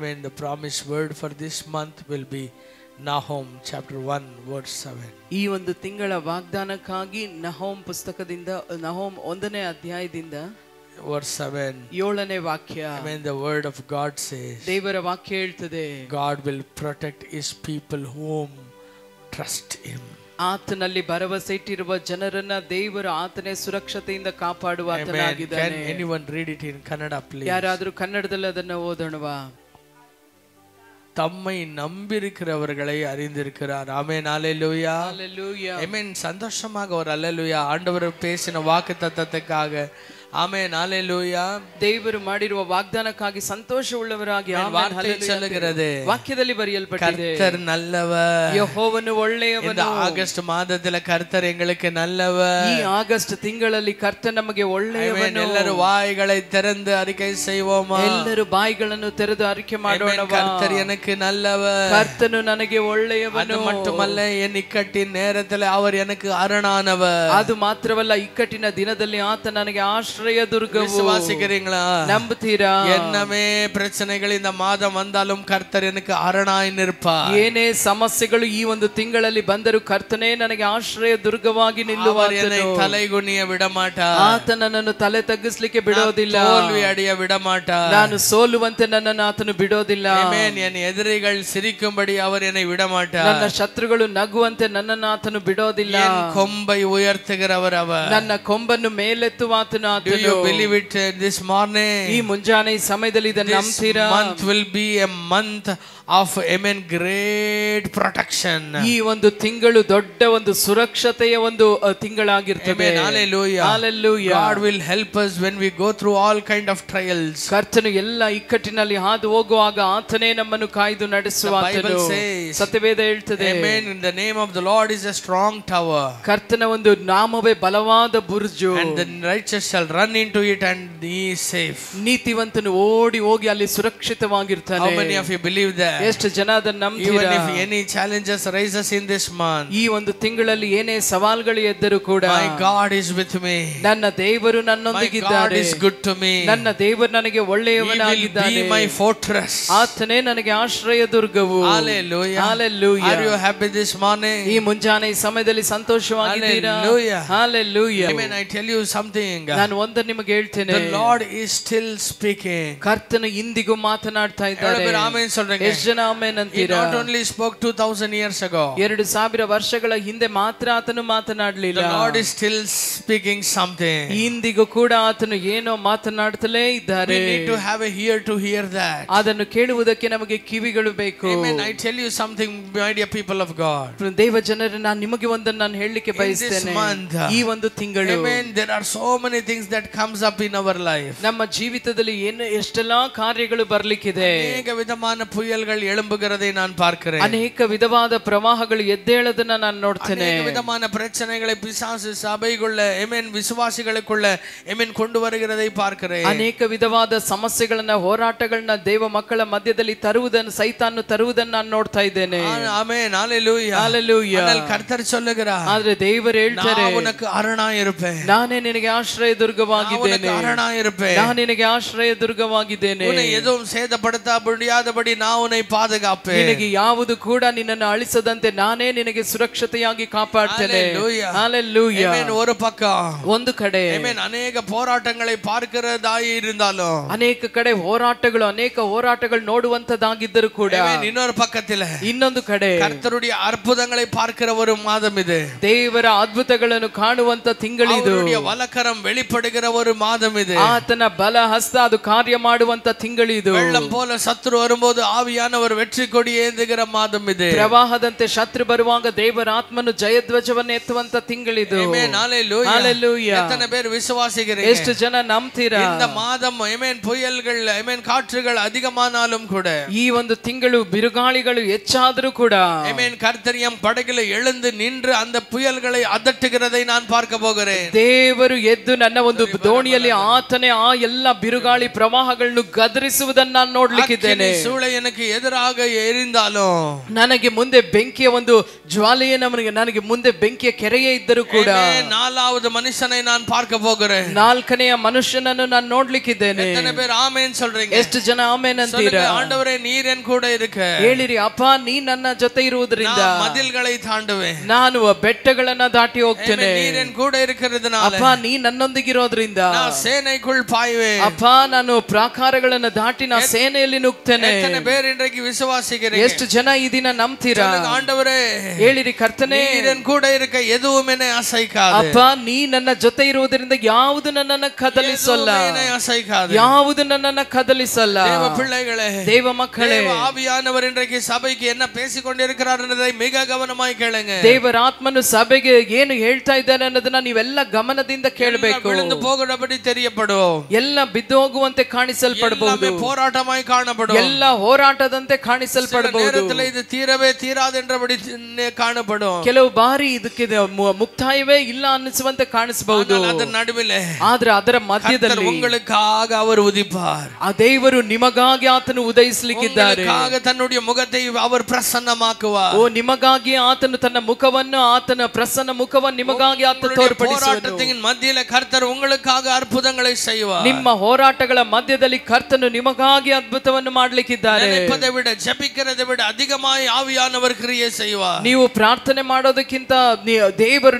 Amen. The promised word for this month will be Nahum chapter 1 verse 7. ಈ ಒಂದು ತಿಂಗಳ ವಾಗ್ದಾನಕ್ಕಾಗಿ ನಹೂಮ್ ಪುಸ್ತಕದಿಂದ ನಹೂಮ್ 1ನೇ ಅಧ್ಯಾಯದಿಂದ verse 7. 7ನೇ ವಾಕ್ಯ. Amen. The word of God says, ದೇವರ ವಾಕ್ಯ ಹೇಳ್ತದೆ, God will protect his people whom trust him. ಆತನಲ್ಲಿ ಭರವಸೆ ಇಟ್ಟಿರುವ ಜನರನ್ನ ದೇವರು ಆತನೇ ಸುರಕ್ಷತೆಯಿಂದ ಕಾಪಾಡುವ ಆತನಾಗಿದ್ದಾನೆ. Can anyone read it in Kannada please? ಯಾರಾದರೂ ಕನ್ನಡದಲ್ಲಿ ಅದನ್ನು ಓದೋಣವಾ? தம்மை நம்பியிருக்கிறவர்களை அறிந்திருக்கிறார். ஆமென். ஹalleluya. ஹalleluya. ஆமென். சந்தோஷமாக ஒரு ஹalleluya. ஆண்டவர் பேசின வாக்குத்தத்தத்துக்காக ஆமென். ஹalleluya. ದೇವರು ಮಾಡಿರುವ ವಾಗ್ದಾನಕ್ಕಾಗಿ ಸಂತೋಷವುಳ್ಳವರಾಗಿ ಆಮೆನ್. ஹalleluya. ವಾಕ್ಯದಲ್ಲಿ ಬರೆಯಲ್ಪಟ್ಟಿದೆ, கர்த்தர் நல்லவர், ಯೆಹೋವನು ಒಳ್ಳೆಯವನು. இந்த ஆகஸ்ட் மாதத்துல கர்த்தர் எங்களுக்கு நல்லவர். ಈ ಆಗಸ್ಟ್ ತಿಂಗಳಲ್ಲಿ ಕರ್ತನ ನಮಗೆ ಒಳ್ಳೆಯವನು. ಎಲ್ಲರೂ வாய்களை திறந்து அறிக்கை செய்வோமா? ಎಲ್ಲರೂ ಬಾಯಿಗಳನ್ನು ತೆರೆದು ಅರಿಕೆ ಮಾಡೋಣ. கர்த்தர் எனக்கு நல்லவர், ಕರ್ತನು ನನಗೆ ಒಳ್ಳೆಯವನು. அது மட்டுமல்ல, என் இக்கட்டின் நேரத்தில் அவர் எனக்கு அரணானவர். ಅದು ಮಾತ್ರವಲ್ಲ, ಇಕ್ಕಟ್ಟಿನ ದಿನದಲ್ಲಿ ಆತ ನನಗೆ ಆಶ್ರಯ ದುರ್ಗವು. விசுவாசிக்கிறீங்களா? ನಂಬುತ್ತೀರಾ? என்னமே பிரச்சனைகள் இந்த மாதம் வந்தாலும் கர்த்தர் எனக்கு அரணாய் நிற்பார். ಏನೇ ಸಮಸ್ಯೆಗಳು ಈ ಒಂದು ತಿಂಗಳಲ್ಲಿ ಬಂದರೂ ಕರ್ತನೇ ನನಗೆ ಆಶ್ರಯ ದುರ್ಗವಾಗಿ ನಿಲ್ಲುವಾತನು. தலைகுனிய விடமாட்டார். ಆತ ನನ್ನನ್ನು ತಲೆ ತಗ್ಗಿಸಲಿಕ್ಕೆ ಬಿಡೋದಿಲ್ಲ. தோல்வி அடைய விடமாட்டார். ನಾನು ಸೋಲುವಂತೆ ನನ್ನನ್ನು ಆತನು ಬಿಡೋದಿಲ್ಲ. ಆಮೆನ್. என் எதிரிகள் சிரிக்கும்படி அவர் என்னை விடமாட்டார். ನನ್ನ ಶತ್ರುಗಳು ನಗುವಂತೆ ನನ್ನನ್ನು ಆತನು ಬಿಡೋದಿಲ್ಲ. என் கொம்பை உயர்த்துகிறவர் அவர். ನನ್ನ ಕೊಂಬನ್ನು ಮೇಲೆತ್ತುವಾತನು ಆತನು. Do you believe it this morning? ಈ ಮುಂಜಾನೆ ಸಮಯದಲ್ಲಿ ಇದನ್ನು ನಂಬ್ತೀರಾ? This month will be a month of amen great protection. ಈ ಒಂದು ತಿಂಗಳು ದೊಡ್ಡ ಒಂದು ಸುರಕ್ಷತೆಯ ಒಂದು ತಿಂಗಳಾಗಿರ್ತದೆ. Hallelujah. Hallelujah. God will help us when we go through all kind of trials. ಕರ್ತನು ಎಲ್ಲ ಇಕ್ಕಟ್ಟಿನಲ್ಲಿ ಹಾದು ಹೋಗುವಾಗ ಆತನೇ ನಮ್ಮನ್ನು ಕಾಯ್ದು ನಡೆಸುವಾತನು. ಸತ್ಯವೇದ ಹೇಳ್ತದೆ, amen. In the name of the Lord is a strong tower. ಕರ್ತನ ಒಂದು ನಾಮವೇ ಬಲವಾದ ಬುರ್ಜು. And the righteous shall run into it and he is safe. ನೀತಿವಂತನು ಓಡಿ ಹೋಗಿ ಅಲ್ಲಿ ಸುರಕ್ಷಿತವಾಗಿರ್ತಾನೆ. How many of you believe that? ಎಷ್ಟು ಜನ ಅದನ್ನು ನಂಬ್ತೀರಾ? Even if any challenges rises in this month, ಈ ಒಂದು ತಿಂಗಳಲ್ಲಿ ಏನೇ ಸವಾಲುಗಳು ಎದ್ದರೂ ಕೂಡ my God is with me. ನನ್ನ ದೇವರು ನನ್ನೊಂದಿಗಿದ್ದಾನೆ. My God is good to me. ನನ್ನ ದೇವರು ನನಗೆ ಒಳ್ಳೆಯವನಾಗಿದ್ದಾನೆ. He will be my fortress. ಆತನೇ ನನಗೆ ಆಶ್ರಯ ದುರ್ಗವು. Hallelujah. Hallelujah. Are you happy this morning? ಈ ಮುಂಜಾನೆ ಈ ಸಮಯದಲ್ಲಿ ಸಂತೋಷವಾಗಿದ್ದೀರಾ? Hallelujah. Hallelujah. Amen. I tell you something. ನಾನು ಒಂದು ನಿಮಗೆ ಹೇಳ್ತೇನೆ, The Lord is still speaking. ಕರ್ತನು ಇಂದಿಗೂ ಮಾತನಾಡ್ತಾ ಇದ್ದಾನೆ. ಆಮೆನ್ சொல்றீங்க. ಎಷ್ಟು ಜನ ಆಮೆನ್ He ಅಂತೀರಾ? not only spoke 2000 years ago. 2000 ವರ್ಷಗಳ ಹಿಂದೆ ಮಾತ್ರ ಆತನು ಮಾತನಾಡಲಿಲ್ಲ. The Lord is still speaking something. ಇಂದಿಗೂ ಕೂಡ ಆತನು ಏನೋ ಮಾತನಾಡ್ತಲೇ ಇದ್ದಾರೆ. We need to have a ear to hear that. ಅದನ್ನು ಕೇಳುವುದಕ್ಕೆ ನಮಗೆ ಕಿವಿಗಳು ಬೇಕು. Amen. I tell you something, my dear people of God. ದೇವ ಜನರೇ, ನಾನು ನಿಮಗೆ ಒಂದನ್ನು ನಾನು ಹೇಳಲಿಕ್ಕೆ ಬಯಸ್ತೇನೆ. ಈ ಒಂದು ತಿಂಗಳು, Amen, there are so many things that comes up in our life. ನಮ್ಮ ಜೀವಿತದಲ್ಲಿ ಏನು ಎಷ್ಟೆಲ್ಲಾ ಕಾರ್ಯಗಳು ಬರ್ಲಿಕ್ಕಿದೆ. ಅನೇಕ ವಿಧமான புயல்கள் எழும்புகிறதை நான் பார்க்கிறேன். ಅನೇಕ ವಿಧವಾದ ಪ್ರವಾಹಗಳು ಎದ್ದೇಳೋದನ್ನ ನಾನು ನೋಡ್ತೇನೆ. ಅನೇಕ ವಿಧமான பிரச்சனைகளை பிசாசு சபைக்குள்ள ಆಮೆನ್ ವಿಶ್ವಾಸಿகளுக்குள்ள ಆಮೆನ್ கொண்டு வருகிறதை பார்க்கிறேன். ಅನೇಕ ವಿಧವಾದ ಸಮಸ್ಯೆಗಳನ್ನ, ಹೋರಾಟಗಳನ್ನ ದೇವ ಮಕ್ಕಳ ಮಧ್ಯದಲ್ಲಿ ತರುವುದನ್ನು, ಸೈತಾನು ತರುವುದನ್ನು ನಾನು ನೋಡ್ತಾ ಇದ್ದೇನೆ. ಆಮೆನ್. ಹalleluya. ಹalleluya. ஆனால் கர்த்தர் சொல்லுகிறார், ಆದರೆ ದೇವರು ಹೇಳ್ತಾರೆ, ನಾನು ಉನக்கு ಅರಣಾய் ಇರುಪೇನ್. ನಾನೇ ನಿನಗೆ ಆಶ್ರಯ ದುರ್ಗವಾಗಿದ್ದೇನೆ. ಅರಣಾய் ಇರುಪೇನ್. ನಾನು ನಿನಗೆ ಆಶ್ರಯ ದುರ್ಗವಾಗಿದ್ದೇನೆ. உன்னை எதுவும் சேதப்படுத்த முடியாதபடி நான் உன்னை பாதுகாப்பேன். ನಿನಗೆ ಯಾವುದು ಕೂಡ ನಿನ್ನನ್ನು ಅಳಿಸದಂತೆ ನಾನೇ ನಿನಗೆ ಸುರಕ್ಷತೆಯಾಗಿ ಕಾಪಾಡ್ತೇನೆ. ಹalleluya. ಆಮೆನ್. ஒரு பக்கம், ಒಂದು ಕಡೆ ಆಮೆನ್, ಅನೇಕ போராட்டங்களை பார்க்கிறதாய் இருந்தாலும், ಅನೇಕ ಕಡೆ ಹೋರಾಟಗಳು, ಅನೇಕ ಹೋರಾಟಗಳು ನೋಡುವಂತದಾಗಿದ್ದರೂ ಕೂಡ, ಆಮೆನ್, ಇನ್ನೊಂದು ಪಕ್ಕத்தில் ಇನ್ನೊಂದು ಕಡೆ கர்த்தருடைய அற்புதங்களை பார்க்கிற ஒரு மாதம் இது. ದೇವರ ಅದ್ಭುತಗಳನ್ನು ಕಾಣುವಂತ ತಿಂಗಳಿದು. அவருடைய வலக்கரம் வெளிப்படுகிற ஒரு மாதம் இது. ಆತನ ಬಲ ಹಸ್ತ ಅದು ಕಾರ್ಯ ಮಾಡುವಂತ ತಿಂಗಳಿದು. வெள்ளம் போல சத்துரு வரும்போது ஆவியானவர் வெற்றி கொடி ஏந்துகிற மாதம் இது. ಪ್ರವಾಹದಂತೆ ಶತ್ರು ಬರುವಾಗ ದೇವರ ಆತ್ಮನು ಜಯಧ್ವಜವನ್ನು ಎತ್ತುವಂತ ತಿಂಗಳಿದು. ಆಮೆನ್. ஹalleluya. ஹalleluya. எத்தனை பேர் விசுவாசிக்கிறீங்க? ಎಷ್ಟು ಜನ ನಂಬ್ತೀರಾ? இந்த மாதம் ஆமென் புயல்கள், ஆமென் காற்றுகள் அதிகமானாலும் கூட, ಈ ಒಂದು ತಿಂಗಳು ಬಿರುಗಾಳಿಗಳು ಹೆಚ್ಚಾದರೂ ಕೂಡ, ஆமென், கர்த்தர் எம் படகில எழுந்து நின்று அந்த புயல்களை அதட்டுகிறதை நான் பார்க்க போகிறேன். ದೇವರು ಎದ್ದು ನನ್ನ ಒಂದು ದೋಣಿಯಲ್ಲಿ ಆತನೇ ಆ ಎಲ್ಲ ಬಿರುಗಾಳಿ ಪ್ರವಾಹಗಳನ್ನು ಗದರಿಸುವುದನ್ನು ನಾನು ನೋಡ್ಲಿಕ್ಕಿದ್ದೇನೆ. சூளை எனக்கு எதிராக எரிந்தாலும் ನನಗೆ ಮುಂದೆ ಬೆಂಕಿಯ ಒಂದು ಜ್ವಾಲೆಯೇ ನನಗೆ ಮುಂದೆ ಬೆಂಕಿಯ ಕೆರೆಯೇ ಇದ್ದರೂ ಕೂಡ நாலாவது மனுஷனை நான் பார்க்க போகிறேன். ನಾಲ್ಕನೆಯ ಮನುಷ್ಯನನ್ನು ನಾನು ನೋಡ್ಲಿಕ್ಕಿದ್ದೇನೆ. எத்தனை பேர் ஆமென் சொல்றீங்க? ಎಷ್ಟು ಜನ ಆಮೆನ್ ಅಂತೀರಾ? ஆண்டவரே நீர் என் கூட இருக்க. ಹೇಳಿರಿ, ಅಪ್ಪ ನೀ ನನ್ನ ಜೊತೆ ಇರುವುದರಿಂದ மதில்களை தாண்டுவேன். ನಾನು ಬೆಟ್ಟಗಳನ್ನ ದಾಟಿ ಹೋಗ್ತೇನೆ. நீர் என் கூட இருக்கிறதுனால ಅಪ್ಪ ನೀ ನನ್ನೊಂದಿಗಿರೋದ್ರಿಂದ நான் சேனைக்குள் பாய்வேன். ಅಪ್ಪ ನಾನು ಪ್ರಾಕಾರಗಳನ್ನ ದಾಟಿ ನಾನು ಸೇನೆಯಲ್ಲಿ ನುಗ್ತೇನೆ. எத்தனை பேர் இன்றைக்கு விசுவாசிக்கிறீங்க? ಎಷ್ಟು ಜನ ಈ ದಿನ ನಂಬ್ತೀರಾ? ஆண்டவரே ಹೇಳಿರಿ, ಕರ್ತನೇ நீர் என் கூட இருக்க எதுவும் என்னை அசைக்காது. ಅಪ್ಪ ನೀ ನನ್ನ ಜೊತೆ ಇರುವುದರಿಂದ ಯಾವುದು ನನ್ನನ್ನು ಕದಲಿಸಲ್ಲ, என்னை அசைக்காது. ಯಾವುದು ನನ್ನನ್ನು ಕದಲಿಸಲ್ಲ. தேவ பிள்ளைகளே, ದೇವ ಮಕ್ಕಳೇ, தேவ ஆவியானவர் இன்றைக்கு சபைக்கு என்ன பேசிக் கொண்டிருக்கிறார் என்பதை மிக கவனமாய் கேளுங்க. ದೇವರ ಆತ್ಮನು ಸಭೆಗೆ ಏನು ಹೇಳ್ತಾ ಇದ್ದಾನೆ ಅನ್ನೋದನ್ನ ನೀವೆಲ್ಲ ಗಮನದಿಂದ ಕೇಳಬೇಕು. விழுந்து போகிறபடி தெரியப்படும், ಎಲ್ಲ ಬಿದ್ದು ಹೋಗುವಂತೆ ಕಾಣಿಸಲ್ಪಡಬಹುದು, போராட்டமாய் காணப்படும், ಎಲ್ಲ ಹೋರಾಟದಂತೆ ಕಾಣಿಸಲ್ಪಡಬಹುದು. நேரத்தில் இது தீரவே தீராது என்றபடி காணப்படும். ಕೆಲವು ಬಾರಿ ಇದಕ್ಕೆ ಮುಕ್ತಾಯವೇ ಇಲ್ಲ ಅನ್ನಿಸುವಂತೆ ಕಾಣಿಸಬಹುದು. ಅದರ ನಡುವೆ ಆದ್ರೆ ಅದರ ಮಧ್ಯದಲ್ಲಿ உங்களுக்காக அவர் உதிப்பார். ಆ ದೇವರು ನಿಮಗಾಗಿ ಆತನು ಉದಯಿಸಲಿಕ್ಕಿದ್ದಾರೆ. ತನ್ನುடைய முகத்தை அவர் பிரசன்னமாக்குவார். ಓ, ನಿಮಗಾಗಿ ಆತನು ತನ್ನ ಮುಖವನ್ನು, ಆತನ ಪ್ರಸನ್ನ ಮುಖವನ್ನು ನಿಮಗಾಗಿ ಆತ ತೋರ್ಪಡಿಸುವನು. மத்தியில கர்த்தர் உங்களுக்காக அற்புதங்களை செய்வார். ನಿಮ್ಮ ಹೋರಾಟಗಳ ಮಧ್ಯದಲ್ಲಿ ಕರ್ತನು ನಿಮಗಾಗಿ ಅದ್ಭುತವನ್ನು ಮಾಡಲಿಕ್ಕಿದ್ದಾರೆ. நினைப்பதை விட ஜெபிக்கிறதை விட அதிகமாய் ஆவியானவர் கிரியை செய்வார். ನೀವು ಪ್ರಾರ್ಥನೆ ಮಾಡೋದಕ್ಕಿಂತ ದೇವರು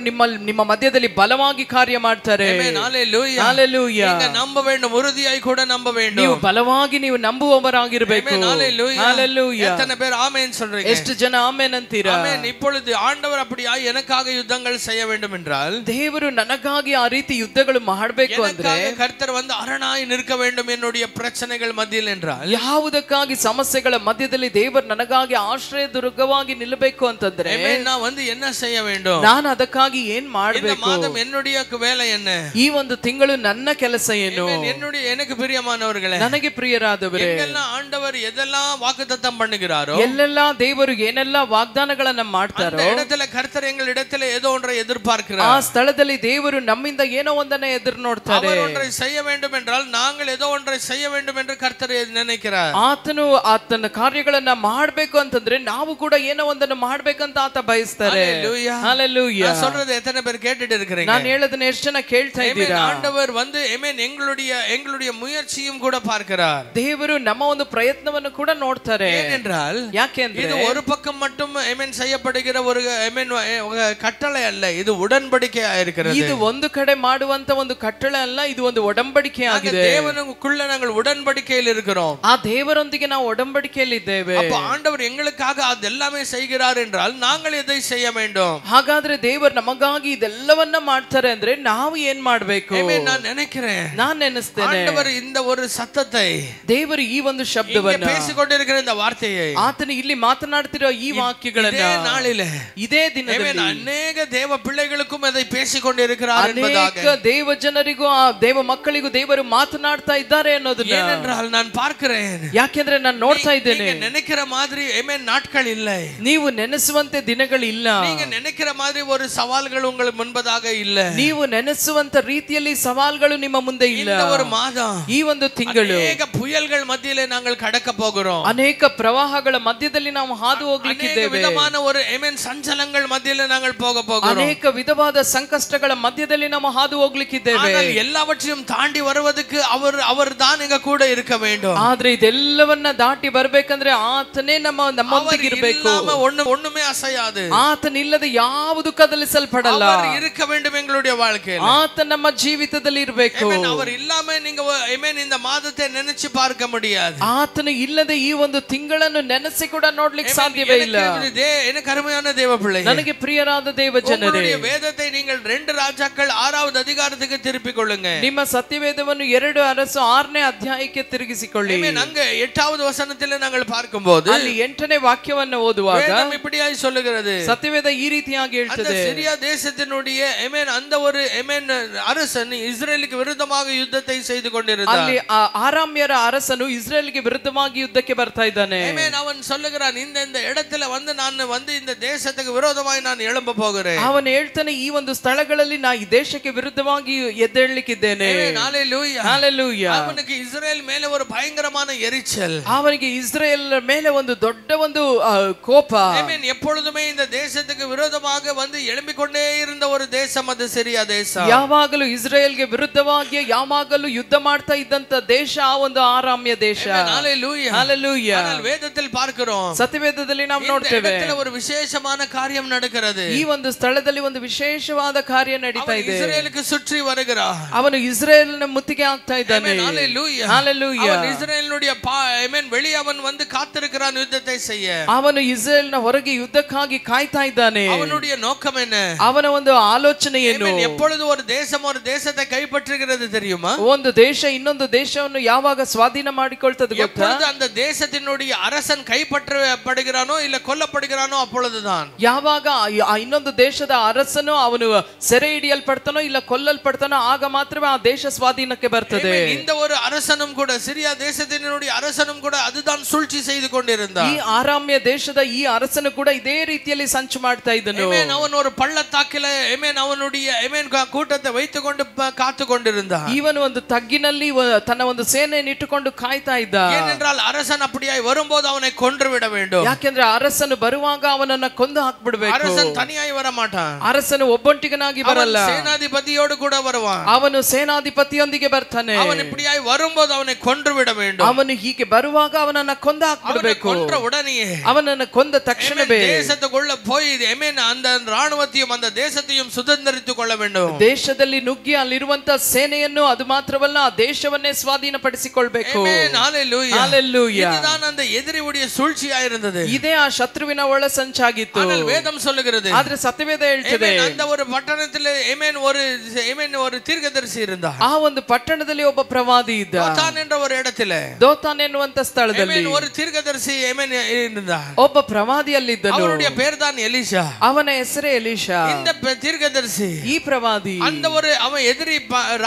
ನಿಮ್ಮ ಮಧ್ಯದಲ್ಲಿ ಬಲವಾಗಿ ಕಾರ್ಯ ಮಾಡ್ತಾರೆ. Amen, hallelujah, hallelujah. நீங்க நம்ப வேண்டும், உறுதியாய் கூட நம்ப வேண்டும். ನೀವು ಬಲವಾಗಿ ನೀವು ನಂಬುವವರಾಗಿರಬೇಕು. Amen, hallelujah, hallelujah. எத்தனை பேர் ஆமென் சொல்றீங்க? ಎಷ್ಟು ಜನ ಆಮೆನ್ ಅಂತೀರಾ? ஆமென். இப்பொழுது ஆண்டவர் அப்படியே எனக்காக யுத்தங்கள் செய்ய வேண்டும் என்றால், ದೇವರು ನನಗಾಗಿ ಆ ರೀತಿ ಯುದ್ಧಗಳು ಮಾಡಬೇಕು ಅಂದ್ರೆ, கர்த்தர் வந்து அரணாய் நிற்க வேண்டும் என்னுடைய பிரச்சனைகள் மத்தியில் என்றால், ಯಾವುದಕ್ಕಾಗಿ ಸಮಸ್ಯೆಗಳ ಮಧ್ಯದಲ್ಲಿ ದೇವರು ನನಗಾಗಿ ಆಶ್ರಯ ದುರ್ಗವಾಗಿ ನಿಲ್ಲಬೇಕು ಅಂತಂದ್ರೆ, நான் வந்து என்ன செய்ய வேண்டும்? ನಾನು ಅದಕ್ಕಾಗಿ ಏನ್ ಮಾಡಬೇಕು? இந்த மாதம் என்னுடைய வேலை என்ன? ಈ ಒಂದು ತಿಂಗಳು ನನ್ನ ಕೆಲಸ ಏನು? எனக்கு பிரியமானவர்களே, ನನಗೆ ಪ್ರಿಯರಾದವರೇ, எங்கெல்லாம் ஆண்டவர் எதெல்லாம் வாக்குத்தத்தம் பண்ணுகிறாரோ, ಎಲ್ಲೆಲ್ಲ ದೇವರು ಏನೆಲ್ಲ ವಾಗ್ದಾನಗಳನ್ನ ಮಾಡ್ತಾರೋ, அந்த இடத்துல கர்த்தர் எங்களிடத்துல ஏதோ ஒன்றை எதிர்பார்க்கிறார். ಆ ಸ್ಥಳದಲ್ಲಿ ದೇವರು ನಮ್ಮಿಂದ ಏನೋ ಒಂದನ್ನ ಎದುರು ನೋಡ್ತಾರೆ. அவர் ஒன்றை செய்ய வேண்டும் என்றால் நாங்கள் ஏதோ ஒன்றை செய்ய வேண்டும் என்று கர்த்தர் நினைக்கிறார். ಆತನು ಆತನ ಕಾರ್ಯಗಳನ್ನ ಮಾಡಬೇಕು ಅಂತಂದ್ರೆ ನಾವು ಕೂಡ ಏನೋ ಒಂದನ್ನು ಮಾಡಬೇಕಂತ ಆತ ಬಯಸ್ತಾರೆ. ಹalleluya. நான் சொல்றது எத்தனை பேர் கேட்டுட்டு இருக்கீங்க? ನಾನು ಹೇಳೋದನ್ನ ಎಷ್ಟು ಜನ ಕೇಳ್ತಾ ಇದ್ದೀರಾ? ஆண்டவர் வந்து எங்களுடைய முயற்சியும் கூட பார்க்கிறார். ದೇವರು ನಮ್ಮ ಒಂದು ಪ್ರಯತ್ನವನ್ನು ಕೂಡ ನೋಡ್ತಾರೆ. ஏனென்றால், ಯಾಕೆಂದ್ರೆ இது ஒரு பக்கம் மட்டும் செய்யப்படுகிற ஒரு கட்டளை அல்ல, இது உடன்படிக்கையா இருக்கிறது. ಇದು ಒಂದು ಕಡೆ ಮಾಡುವಂತ ಒಂದು ಕಟ್ಟಳೆ ಅಲ್ಲ, ಇದು ಒಂದು ಒಡಂಬಡಿಕೆ ಆಗಿದೆ. தேவனுக்குள்ள நாங்கள் உடன்படிக்கையில் இருக்கிறோம். ಆ ದೇವರೊಂದಿಗೆ ನಾವು ಒಡಂಬಡಿಕೆಯಲ್ಲಿ ಇದ್ದೇವೆ. அப்ப ஆண்டவர் எங்களுக்காக அதெல்லாமே செய்கிறார் என்றால் நாங்கள் எதை செய்ய வேண்டும்? ಹಾಗಾದ್ರೆ ದೇವರು ನಮಗಾಗಿ ಇದೆಲ್ಲವನ್ನ ಮಾಡ್ತಾರೆ ಅಂದ್ರೆ ನಾವು ಏನ್ ಮಾಡಬೇಕು? நான் நினைக்கிறேன், ನಾನು ನೆನೆಸ್ತೇನೆ, ஆண்டவர் இந்த ஒரு சத்தத்தை, ದೇವರು ಈ ಒಂದು ಶಬ್ದವನ್ನ, பேசிக்கொண்டிருக்கிற இந்த வார்த்தையை, ಆತನು ಇಲ್ಲಿ ಮಾತನಾಡ್ತಿರೋ ಈ ವಾಕ್ಯಗಳನ್ನ நாளிலே, ಇದೇ ದಿನದಲ್ಲಿ ಅನೇಕ ದೇವ பிள்ளைகளுக்கும் அதை பேசிக்கொண்டிருக்கிறார் என்பதாக, ಅನೇಕ ದೇವ ಜನರಿಗೂ ಆ ದೇವ ಮಕ್ಕಳಿಗೂ ದೇವರು ಮಾತನಾಡ್ತಾ ಇದ್ದಾರೆ ಅನ್ನೋದನ್ನ, ஏனென்றால் நான் பார்க்கிறேன், ಯಾಕೆಂದ್ರೆ ನಾನು ನೋಡ್ತಾ ಇದ್ದೇನೆ, நீங்க நினைக்கிற மாதிரி நாட்கள் இல்லை, ನೀವು ನೆನೆಸುವಂತೆ ದಿನಗಳು ಇಲ್ಲ, நீங்க நினைக்கிற மாதிரி ஒரு சவால்கள் உங்களுக்கு முன்பதாக இல்ல, ನೀವು ನೆನೆಸುವಂತ ರೀತಿಯಲ್ಲಿ ಸವಾಲುಗಳು ನಿಮ್ಮ ಮುಂದೆ ಇಲ್ಲ. இந்த ஒரு மாதம், ಈ ಒಂದು ತಿಂಗಳು ಅನೇಕ புயல்கள் மத்தியிலே நாங்கள் கடக்க போகிறோம். ಅನೇಕ ಪ್ರವಾಹಗಳ ಮಧ್ಯದಲ್ಲಿ ನಾವು ಹಾದು ಹೋಗ್ಲಿಕ್ಕಿದ್ದೇವೆ. ವಿಧமான ஒரு சஞ்சலங்கள் மத்தியிலே நாங்கள் போக போகிறோம். ಅನೇಕ ವಿಧವಾದ ಸಂಕಷ್ಟಗಳ ಮಧ್ಯದಲ್ಲಿ ನಾವು ಹಾದು ಹೋಗ್ಲಿಕ್ಕಿದ್ದೇವೆ. எல்லாவற்றையும் தாண்டி வருவதற்கு அவர் தான் எங்க கூட இருக்க வேண்டும். ಆದ್ರೆ ಇದೆಲ್ಲವನ್ನ ದಾಟಿ ಬರ್ಬೇಕಂದ್ರೆ ಆತನೇ ನಮ್ಮೊಂದಿಗೆ ಇರಬೇಕು. ஒண்ணுமே அசையாது. ಆತನಿಲ್ಲದೆ ಯಾವುದು ಕದಲಿಸಲ್ಪಡಲ್ಲ. அவர் இருக்க வேண்டும் எங்களுடைய வாழ்க்கையில். ಆತ ನಮ್ಮ ಜೀವಿತದಲ್ಲಿ ಇರಬೇಕು. அவர் ಇல்லாம நீங்க இந்த மாதத்தை நினைச்சு பார்க்க முடியாது. ಆತನು ಇಲ್ಲದೆ ಈ ಒಂದು ತಿಂಗಳನ್ನು ನೆನೆಸಿ ಕೂಡ ನೋಡ್ಲಿಕ್ಕೆ ಸಾಧ್ಯವೇ ಇಲ್ಲ. எனக்கு அருமையான தேவ பிள்ளைகளே, ನನಗೆ ಪ್ರಿಯರಾದ ದೇವ ಜನರೇ, வேதத்தை நீங்கள் 2 ராஜாக்கள் 6வது அதிகாரத்துக்கு திருப்பிக் கொள்ளுங்க. ನಿಮ್ಮ ಸತ್ಯವೇದವನ್ನು 2 ಅರಸು 6ನೇ ಅಧ್ಯಾಯಕ್ಕೆ ತಿರುಗಿಸಿಕೊಳ್ಳಿ. அங்க 8வது வசனத்தில் நாங்கள் பார்க்கும்போது, ಅಲ್ಲಿ 8ನೇ ವಾಕ್ಯವನ್ನು ಓದುವಾಗ வேதம் இப்படியாய் சொல்லுகிறது. ಸತ್ಯವೇದ ಈ ರೀತಿಯಾಗಿ ಹೇಳ್ತದೆ, ಸಿರಿಯಾ தேசத்தினுடைய அந்த ஒரு அரசன் இஸ்ரேலுக்கு விரோதமாக யுத்தத்தை செய்து கொண்டிருந்தார். ಅಲ್ಲಿ ಆರಾಮ್ಯರ ಅರಸನು ಇಸ್ರೇಲ್ಗೆ ವಿರುದ್ಧವಾಗಿ ಯುದ್ಧಕ್ಕೆ ಬರ್ತಾ ಇದ್ದಾನೆ. அவன் சொல்லுகிறான், இந்த இடத்துல நான் இந்த தேசத்துக்கு விரோதமாய் நான் எழும்ப போகிறேன். ಅವನು ಹೇಳ್ತಾನೆ, ಈ ಒಂದು ಸ್ಥಳಗಳಲ್ಲಿ ನಾ ಈ ದೇಶಕ್ಕೆ ವಿರುದ್ಧವಾಗಿ ಎದ್ದೇಳಲಿಕ್ಕಿದ್ದೇನೆ. ஹalleluya, ஹalleluya. அவனுக்கு இஸ்ரேல் மேல ஒரு பயங்கரமான எரிச்சல். ಅವನಿಗೆ ಇಸ್ರೇಲ್ ಮೇಲೆ ಒಂದು ದೊಡ್ಡ ಒಂದು ಕೋಪ. ஆமென். எப்பொழுதுமே இந்த தேசத்துக்கு விரோதமாக வந்து எழும்பிக்கொண்டே இருந்த ஒரு தேசம் அது ಸಿರಿಯಾ ದೇಶ. ಯಾವಾಗಲೂ ಇಸ್ರೇಲ್ಗೆ ವಿರುದ್ಧವಾಗಿ ಯಾವಾಗಲೂ ಯುದ್ಧ ಮಾಡ್ತಾ ಇದ್ದಂತ ದೇಶ ಆ ಒಂದು ಆರಾಮ್ಯ ದೇಶ. ஹalleluya. ஹalleluya. ஆனால் வேதத்தில் பார்க்கிறோம், ಸತ್ಯವೇದದಲ್ಲಿ ನಾವು ನೋಡ್ತೇವೆ, இடத்துல ஒரு விசேஷமான காரியம் நடக்கிறது. ಈ ಒಂದು ಸ್ಥಳದಲ್ಲಿ ಒಂದು ವಿಶೇಷವಾದ ಕಾರ್ಯ ನಡೀತಾ ಇದೆ. ಇಸ್ರೇಲ್ಗೆ ಸುற்றி வருகிறார். ಅವನು ಇಸ್ರೇಲ್ನ ಮುತ್ತಿಗೆ ಆಗ್ತಾ ಇದ್ದಾನೆ. ஹalleluya. ஹalleluya. அவன் இஸ்ரேலினுடைய ஆமென் வெளியே அவன் வந்து காத்திருக்கிறான் யுத்தத்தை செய்ய. ಅವನು ಇಸ್ರೇಲ್ನ ಹೊರಗೆ ಯುದ್ಧಕ್ಕಾಗಿ ಕಾಯ್ತಾ ಇದ್ದಾನೆ. அவனுடைய நோக்கம் என்ன? ಅವನ ಒಂದು ಆಲೋಚನೆ ಏನು? எப்பொழுது ஒரு தேசம் ஒரு தேசத்தை கைப்பற்றுகிறது தெரியுமா? ಒಂದು ದೇಶ ಇನ್ನೊಂದು ದೇಶವನ್ನು ಯಾವಾಗ ಸ್ವಾಧೀನ ಮಾಡಿಕೊಳ್ತದೆ ಗೊತ್ತಾ? எப்பொழுது அந்த தேசத்தினுடைய அரசன் கைப்பற்றப்படுகிறானோ இல்ல கொல்லப்படுகிறானோ அப்பொழுதுதான். ಯಾವಾಗ ಇನ್ನೊಂದು ದೇಶದ ಅರಸನು ಅವನು ಸೆರೆ ಹಿಡಿಯಲ್ಪಡ್ತಾನೋ ಇಲ್ಲ ಕೊಲ್ಲಲ್ಪಡ್ತಾನೋ ಆಗ ಮಾತ್ರವೇ ಆ ದೇಶ ಸ್ವಾಧೀನಕ್ಕೆ ಬರ್ತದೆ. இந்த ஒரு அரசனும் கூட சிரியா தேசத்தினுடைய அரசனும் கூட அதுதான் சூழ்ச்சி செய்து கொண்டிருந்தான். ಈ ಆರಾಮ್ಯ ದೇಶದ ಈ ಅರಸನು ಕೂಡ ಇದೇ ರೀತಿಯಲ್ಲಿ ಸಂಚು ಮಾಡ್ತಾ ಇದ್ದನು. அவன் ஒரு பள்ளத்தாக்கில அவனுடைய கூட்டத்தை வைத்துக்கொண்டு காத்து கொண்டிருந்தான். ಇವನು ಒಂದು ತಗ್ಗಿನಲ್ಲಿ ತನ್ನ ಒಂದು ಸೇನೆಯನ್ನು ಇಟ್ಟುಕೊಂಡು ಕಾಯ್ತಾ ಇದ್ದ. ஏனென்றால் அரசன் அப்படியாய் வரும்போது அவனை கொன்று விட வேண்டும். ಯಾಕೆಂದ್ರೆ ಅರಸನು ಬರುವಾಗ ಅವನನ್ನ ಕೊಂದು ಹಾಕ್ಬಿಡಬೇಕು. அரசன் தனியாய் வர மாட்டான். ಅರಸನು ಒಬ್ಬೊಂಟಿಗನಾಗಿ ಬರಲ್ಲ. சேனாதிபதியோடு கூட வருவான். ಅವನು ಸೇನಾಧಿಪತಿಯೊಂದಿಗೆ ಬರ್ತಾನೆ. அவன் இப்படியாய் வரும்போது அவனை கொன்று விட வேண்டும். ಅವನು ಹೀಗೆ ಬರುವಾಗ ಅವನನ್ನ ಕೊಂದು ಹಾಕ್ಬಿಡಬೇಕು. கொன்ற உடனே ಅವನನ್ನ ಕೊಂದ ತಕ್ಷಣವೇ தேசத்துக்குள்ள போய் அந்த ராணுவத்தையும் அந்த தேசத்தையும் சுதந்திரித்துக் கொள்ள வேண்டும். ದೇಶದಲ್ಲಿ ನುಗ್ಗಿ ಅಲ್ಲಿರುವಂತ ಸೇನೆಯನ್ನು ಅದು ಮಾತ್ರವಲ್ಲ ಆ ದೇಶವನ್ನೇ ಸ್ವಾಧೀನಪಡಿಸಿಕೊಳ್ಳಬೇಕು. ஹalleluya. ஹalleluya. இதுதான் அந்த எதிரியுடைய சூழ்ச்சியா இருந்தது. ಇದೇ ಆ ಶತ್ರುವಿನ ಒಳ ಸಂಚಾಗಿತ್ತು. ஆனால் வேதம் சொல்லுகிறது, ಆದ್ರೆ ಸತ್ಯವೇದ ಹೇಳ್ತದೆ, அந்த ஒரு பட்டணத்தில் ஒரு தீர்க்கதரிசி இருந்தார். ಆ ಒಂದು ಪಟ್ಟಣದಲ್ಲಿ ಒಬ್ಬ ಪ್ರವಾದಿ ಇದ್ದ. ದೋತಾನ್ என்ற ஒரு இடத்துல, ದೋತಾನ್ ಎನ್ನುವಂತ ಸ್ಥಳದಲ್ಲಿ ஒரு தீர்க்கதரிசி இருந்தார். ಒಬ್ಬ ಪ್ರವಾದಿ ಅಲ್ಲಿದ್ದನು. அவருடைய பேர் தான் எலிஷா. ಅವನ ಹೆಸರೇ ಎಲೀಷಾ. இந்த தீர்க்கதரிசி, ಈ ಪ್ರವಾದಿ அந்த ஒரு அவன் எதிரி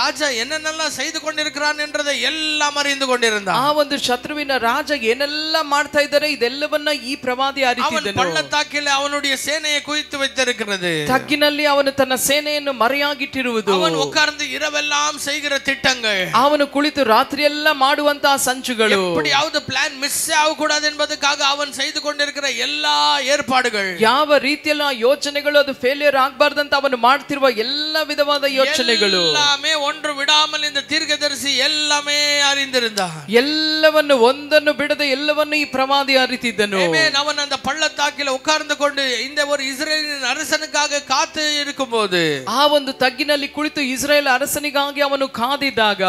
ராஜா என்னென்னலாம் செய்து கொண்டிருக்கிறான் என்றதை எல்லாம் அறிந்து கொண்டிருந்தான். ಆ ಒಂದು ಶತ್ರುವಿನ ರಾಜ ಏನೆಲ್ಲ ಮಾಡ್ತಾ ಇದ್ದಾರೆ ಇದೆಲ್ಲವನ್ನ ಈ ಪ್ರವಾದಿ ಅರಿತಿದ್ದನು. பள்ளத்தாக்கில் அவனுடைய சேனையை குவித்து வைத்திருக்கிறது. ತಗ್ಗಿನಲ್ಲಿ ಅವನು ತನ್ನ ಸೇನೆಯನ್ನು ಮರೆಯಾಗಿಟ್ಟಿರುವುದು. அவன் உட்கார்ந்து இரவெல்லாம் செய்கிற திட்டங்கள், ಅವನು ಕುಳಿತು ರಾತ್ರಿಯೆಲ್ಲ ಮಾಡುವಂತಹ ಸಂಚುಗಳು, எப்படியாவது பிளான் மிஸ் ஆகக்கூடாது என்பதற்காக அவன் செய்து கொண்டிருக்கிற எல்லா ஏற்பாடுகள், ಯಾವ ರೀತಿಯಲ್ಲ ಯೋಚನೆಗಳು ಅದು ಫೇಲ್ಯೂರ್ ಆಗಬಾರದಂತ ಅವನು ಮಾಡ್ತಿರುವ ಎಲ್ಲ ವಿಧವಾದ ಯೋಚನೆಗಳು எல்லாமே ஒன்று விடாமல் இந்த தீர்க்கதரிசி எல்லாமே அறிந்திருந்தான். ಎಲ್ಲವನ್ನು ಒಂದನ್ನು ಬಿಡದೆ ಎಲ್ಲವನ್ನು ಈ ಪ್ರವಾದಿ ಅರಿತಿದ್ದನು. அவன் அந்த பள்ளத்தாக்கில் உட்கார்ந்து கொண்டு இந்த ஒரு இஸ்ரேலின் அரசனுக்காக காத்து இருக்கும்போது, ಆ ಒಂದು ತಗ್ಗಿನಲ್ಲಿ ಕುಳಿತು ಇಸ್ರೇಲ್ ಅರಸನಿಗಾಗಿ ಅವನು ಕಾದಿದ್ದಾಗ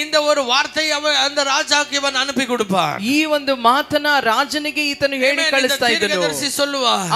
இந்த ஒரு வார்த்தை அவன் அந்த ராஜாக்கு இவன் அனுப்பி கொடுப்பான். ಈ ಒಂದು ಮಾತನ್ನ ರಾಜನಿಗೆ ಈತನು ಹೇಳಿ ಕಳಿಸ್ತಾ ಇದ್ದನು.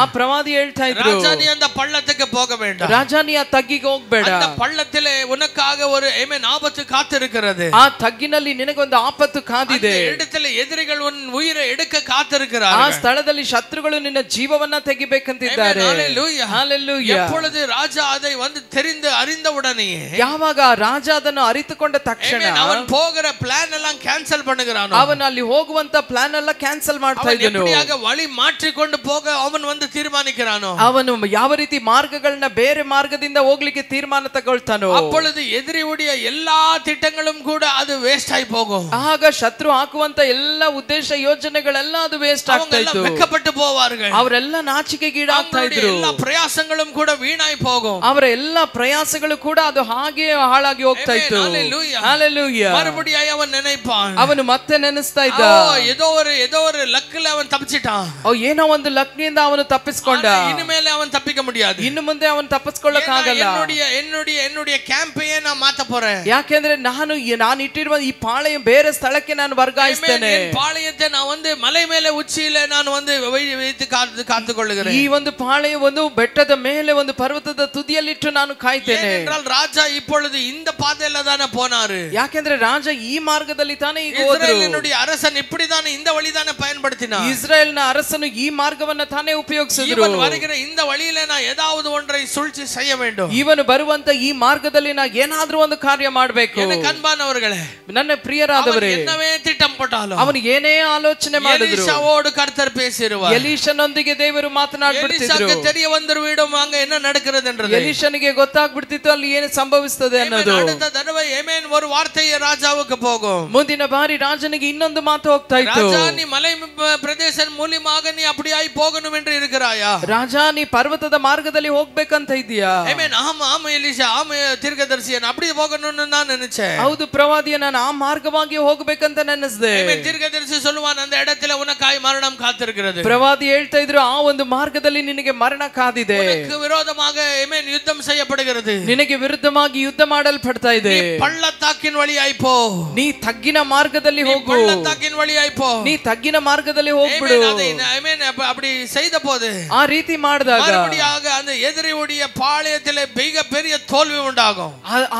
ಆ ಪ್ರವಾದಿ ಹೇಳ್ತಾ ಇದ್ರು, ராஜா நீ அந்த பள்ளத்துக்கு போக வேண்டாம். ರಾಜ ನೀ ಆ ತಗ್ಗಿಗೆ ಹೋಗ್ಬೇಡ. அந்த பள்ளத்திலே உனக்காக ஒரு ஆபத்து காத்திருக்கிறது. ಆ ತಗ್ಗಿನಲ್ಲಿ ನಿನಗೊಂದು ಆಪತ್ತು ಕಾದಿದೆ. அந்த இடத்துல எதிரிகள் உன் உயிரை எடுக்க காத்திருக்கிறார்கள். ಆ ಸ್ಥಳದಲ್ಲಿ ಶತ್ರುಗಳು ನಿನ್ನ ಜೀವವನ್ನ ತೆಗಿಬೇಕಂತಿದ್ದಾರೆ. ஹalleluya. ஹalleluya. எப்பொழுது ராஜா அதை வந்து அறிந்தவுடனே, ಯಾವಾಗ ರಾಜ ಅದನ್ನು ಅರಿತುಕೊಂಡ ತಕ್ಷಣ அவன் போகிற ಪ್ಲಾನ್ எல்லாம் கேன்சல் பண்ணுகிறான். ಅವನು ಅಲ್ಲಿ ಹೋಗುವಂತ ಪ್ಲಾನ್ ಎಲ್ಲ ಕ್ಯಾನ್ಸಲ್ ಮಾಡ್ತಾ ಇದ್ದನು. எப்படியாக வழி மாற்றிಕೊಂಡು போக அவன் வந்து தீர்மானிக்கிறானோ, ಅವನು ಯಾವ ರೀತಿ ಮಾರ್ಗಗಳನ್ನ ಬೇರೆ ಮಾರ್ಗದಿಂದ ಹೋಗ್ಲಿಕ್ಕೆ ತೀರ್ಮಾನ ತಗೊಳ್ತಾನೋ, அப்பொழுது எதிரியுடைய எல்லா திட்டங்களும் கூட அது வேஸ்ட் ஆகி போகும். ಆಗ ಶತ್ರು ಹಾಕುವಂತ ಎಲ್ಲ ಉದ್ದೇಶ ಯೋಜನೆಗಳೆಲ್ಲ ಅದು ವೇಸ್ಟ್ ಆಗ್ತಾ ಇತ್ತು. வெட்கப்பட்டு போவார்கள். ಅವರೆಲ್ಲ ನಾಚಿಕೆಗೀಡಾಗ್ತಾ ಇದ್ರು. எல்லா பிரயாசங்களும் கூட வீணாய் போகும். ಅವರ ಎಲ್ಲ ಪ್ರಯಾಸಗಳು ಕೂಡ ಅದು ಹಾಗೆ ಹಾಳಾಗಿ ಹೋಗ್ತಾ ಇತ್ತು. ஹalleluya. மறுபடியும் அவன் நினைப்பான், ಅವನು ಮತ್ತೆ ನೆನೆಸ್ತಾ ಇದ್ದ, ஏதோ ஒரு லக்ல அவன் தப்பிச்சிட்டான். ಏನೋ ಒಂದು ಲಕ್ನಿಂದ ಅವನು ತಪ್ಪಿಸಿಕೊಂಡ. ಇನ್ಮೇಲೆ ಅವನು ತಪ್ಪಿக்க முடியாது. ಇನ್ನು ಮುಂದೆ ಅವನು ತಪ್ಪಿಸಿಕೊಳ್ಳಕ ಆಗಲ್ಲ. என்னுடைய ಕ್ಯಾಂಪೇ நான் ಮಾತ போறேன். ಯಾಕೆಂದ್ರೆ ನಾನು ಇಟ್ಟಿರುವ ಈ ಪಾಳೆಯ ಬೇರೆ ಸ್ಥಳಕ್ಕೆ ನಾನು ವರ್ಗಾಯಿಸ್ತೇನೆ. ಪಾಳೆಯத்தை நான் வந்து ಮலை ಮೇಲೆ ಉಚ್ಚಿயில ನಾನು வந்து வைத்து ಕಾತುಕೊಳ್ಳುகிறேன். ಈ ಒಂದು ಪಾಳೆಯ ಒಂದು ಬೆಟ್ಟದ ಮೇಲೆ ಒಂದು ಪರ್ವತದ ತುದಿಯಲ್ಲಿಟ್ಟು ನಾನು ಕಾಯ್ತೇನೆ. ஏனென்றால் ராஜா இப்பொழுது இந்த பாதையில தான போனாரு. ಯಾಕೆಂದ್ರೆ ರಾಜ ಈ ಮಾರ್ಗದಲ್ಲಿ ತಾನೇ ಈಗ ಹೋದ್ರು. ಇಸ್ರಾಯೇಲಿனுடைய அரசன் இப்படி தான இந்த வழி தான பயன்படுத்தினார். ಇಸ್ರಾಯೇಲ್ನ ಅರಸನು ಈ ಮಾರ್ಗವನ್ನ ತಾನೇ ಉಪಯೋಗಿಸಿದ್ರು. ಇವನು வருகிற இந்த வழியில நான் ஏதாவது ஒன்றை சூழ்ச்சி செய்ய வேண்டும். ಇವನು ಬರುವಂತ ಈ ಮಾರ್ಗದಲ್ಲಿ ನಾನು ಏನಾದರೂ ಒಂದು ಕಾರ್ಯ ಮಾಡಬೇಕು. எனக்கு அன்பானவர்களே, ನನ್ನ ಪ್ರಿಯರಾದವರೇ, என்னவே திட்டம் போட்டாலும் ಅವನು ಏನೇ ಆಲೋಚನೆ ಮಾಡಿದ್ರು எலிஷாவோடு கர்த்தர் பேசிடுவார். ಎಲೀಷನೊಂದಿಗೆ ದೇವರು ಮಾತನಾಡ್ಬಿಡ್ತಿದ್ರು. எலிஷாக்கு தெரிய வந்துவிடும் அங்க என்ன நடக்கிறது என்றது. ಎಲೀಷನಿಗೆ ಗೊತ್ತಾಗ್ಬಿಡ್ತಿತ್ತು ಅಲ್ಲಿ ಏನು ಸಂಭವಿಸುತ್ತದೆ ಅನ್ನೋದು. அடுத்த தடவை ஒரு வார்த்தை ராஜாவுக்கு போகும். ಮುಂದಿನ ಬಾರಿ ರಾಜನಿಗೆ ಇನ್ನೊಂದು ಮಾತು ಹೋಗ್ತಾ ಇತ್ತು. ராஜா நீ மலை பிரದೇಶ ಮೂಲಕ ನೀ அப்படியாய் போகணும் என்று இருக்கிறாயா? ರಾಜ ನೀ ಪರ್ವತದ ಮಾರ್ಗದಲ್ಲಿ ಹೋಗ್ಬೇಕಂತ ಇದೀಯಾ? ಆಮೆನ್. ಆಮ ಎಲೀಷಾ ಆಮ ತೀರ್ಘದರ್ಶಿಯನ್ನ அப்படி போகணும்னு நான் நினைச்சேன். ಹೌದು, ಪ್ರವಾದಿಯ ನಾನು ಆ ಮಾರ್ಗವಾಗಿ ಹೋಗಬೇಕಂತ ನೆನೆಸಿದೆ. ಆಮೆನ್. ತೀರ್ಘದರ್ಶಿ சொல்லுவான் அந்த இடத்துல உனக்காய் மரணம் காத்திருக்கிறது. ಪ್ರವಾದಿ ಹೇಳ್ತಾ ಇದ್ರು ಆ ಒಂದು ಮಾರ್ಗದಲ್ಲಿ ನಿನಗೆ ಮರಣ ಕಾದಿದೆ. உனக்கு விரோதமாக ಆಮೆನ್ ಯುದ್ಧம் செய்யப்படுகிறது. ನಿನಗೆ ವಿರುದ್ಧವಾಗಿ ಯುದ್ಧ ಮಾಡಲ್ಪಡ್ತಾ ಇದೆ. பள்ளத்தாக்கின் வழியாய் போ. ನೀ ತಗ್ಗಿನ ಮಾರ್ಗದಲ್ಲಿ ಹೋಗು. பள்ளத்தாக்கின் வழியாய் போ. ನೀ ತಗ್ಗಿನ ಮಾರ್ಗದಲ್ಲಿ ಹೋಗ್ಬಿಡು. ಆಮೆನ್. அப்படி செய்த போது ಆ ರೀತಿ ಮಾಡಿದಾಗ மறுபடியாக அந்த எதிரியுடைய பாளையத்திலே மிக பெரிய தோல்வி உண்டாகும்.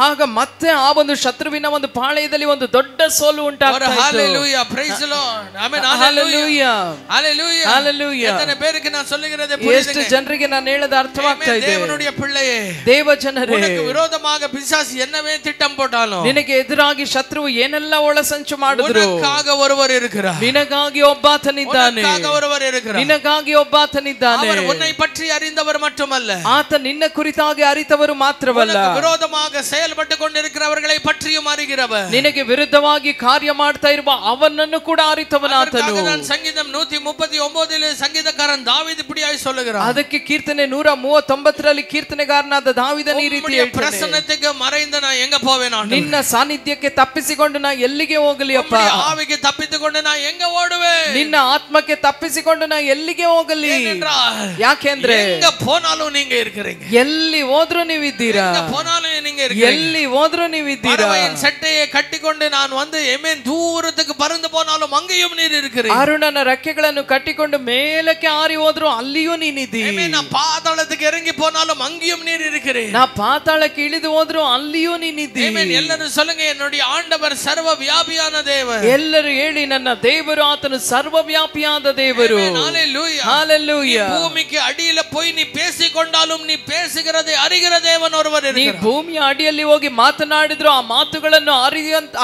ಆಗ ಮತ್ತೆ ಆ ಒಂದು ಶತ್ರುವಿನ ಒಂದು ಪಾಳೆಯದಲ್ಲಿ ಒಂದು ದೊಡ್ಡ ಸೋಲು ಉಂಟಾಗ್ತಾ ಇತ್ತು. ஹalleluya, praise the Lord. ಆಮೆನ್. ஹalleluya, ஹalleluya, ஹalleluya. எத்தனை பேருக்கு நான் சொல்லுகிறதை புரியுதுங்க? ಎಷ್ಟು ಜನರಿಗೆ ನಾನು ಹೇಳೋದು ಅರ್ಥವಾಗ್ತಾ ಇದೆ? தேவனுடைய பிள்ளையே, ದೇವ ಜನರೇ, உனக்கு விரோதமாக பிசாசு என்னவே திட்டம் போட்டாலும் ನಿನಗೆ ಎದುರಾಗಿ ಶತ್ರುವು ಏನೆಲ್ಲ ಒಳಸಂಚು ಮಾಡಿದ್ರು உனக்காக ஒருவர் இருக்கிறார். ನಿನಗಾಗಿ ಒಬ್ಬಾತನಿದ್ದಾನೆ. உனக்காக ஒருவர் இருக்கிறார். ನಿನಗಾಗಿ ಒಬ್ಬಾತನಿದ್ದಾನೆ. அவர் உன்னை பற்றி அறிந்தவர் மட்டுமல்ல, ಆತ ನಿನ್ನ ಕುರಿತಾಗಿ ಅರಿತವರು ಮಾತ್ರವಲ್ಲ, விரோதமாக செயல்பட்டு கொண்டிருக்கிறவர்களை பற்றியும் அறிகிறவர். ನಿನಗೆ ವಿರುದ್ಧವಾಗಿ ಕಾರ್ಯ ಮಾಡ್ತಾ ಇರುವ ಅವನನ್ನು ಕೂಡ ಅರಿತವನಾತನು. நான் சங்கீதம் 139 ಸಂಗೀತಕಾರன் தாவೀದ್ இப்படியாய் சொல்லுகிறார். ಅದಕ್ಕೆ ಕೀರ್ತನೆ 139ರಲ್ಲಿ ಕೀರ್ತನೆಗಾರನಾದ ದಾವೀದನ ಈ ರೀತಿ ಹೇಳ್ತಾನೆ, பிரசன்னத்துக்கு மறைந்து நான் எங்க போவேன்? ನಿನ್ನ ಸಾನ್ನಿಧ್ಯಕ್ಕೆ ತಪ್ಪಿಸಿಕೊಂಡು ನಾ ಎಲ್ಲಿಗೆ ಹೋಗಲಿ ಅಪ್ಪ? ஆவிக்கு தப்பித்துக்கொண்டு நான் எங்க ஓடுவேன்? ನಿನ್ನ ಆತ್ಮಕ್ಕೆ ತಪ್ಪಿಸಿಕೊಂಡು ನಾ ಎಲ್ಲಿಗೆ ಹೋಗಲಿ? ಯಾಕೆಂದ್ರೆ எங்க போனாலும் நீங்க இருக்கிறீங்க. ಎಲ್ಲಿ ಹೋದ್ರೂ ನೀವಿದ್ದೀರಾ. எங்க போனாலும் நீங்க இருக்கிறீங்க. ಎಲ್ಲಿ ಹೋದ್ರೂ ನೀವಿದ್ದೀರಾ. பறவையின் சட்டையை கட்டிக்கொண்டு நான் வந்து எமேன் தூரத்துக்கு பறந்து போனாலும் அங்கேயும் நீர் இருக்கிறீங்க. ಅರುಣನ ರೆಕ್ಕೆಗಳನ್ನು ಕಟ್ಟಿಕೊಂಡು ಮೇಲಕ್ಕೆ ಹಾರಿ ಹೋದ್ರು ಅಲ್ಲಿಯೂ ನೀನಿದ್ದೀ. எமேன் நான் பாதாளத்துக்கு இறங்கி போனாலும் அங்கேயும் நீர் இருக்கிறீங்க. ನಾ ಪಾತಾಳಕ್ಕೆ ಇಳಿದು ಹೋದ್ರು ಅಲ್ಲಿಯೂ ನೀನಿದ್ದೀ. எமேன். எல்லாரும் சொல்லுங்க, என்னுடைய ஆண்டவர் சர்வ வியாபியான தேவன். ಎಲ್ಲರೂ ಹೇಳಿ, ನನ್ನ ದೇವರು ಆತನು ಸರ್ವವ್ಯಾಪಿಯಾದ ದೇವರು. ஹalleluya, ஹalleluya. பூமிக்கு அடியில போய் நீ பேசிக்கொண்டாலும் நீ பேசுகிறதை அறிகிற தேவன் ஒருவர் ನೀ இருக்கிறார். ಭೂಮಿಯ ಅಡಿಯಲ್ಲಿ ಹೋಗಿ ಮಾತನಾಡಿದ್ರು ಆ ಮಾತುಗಳನ್ನು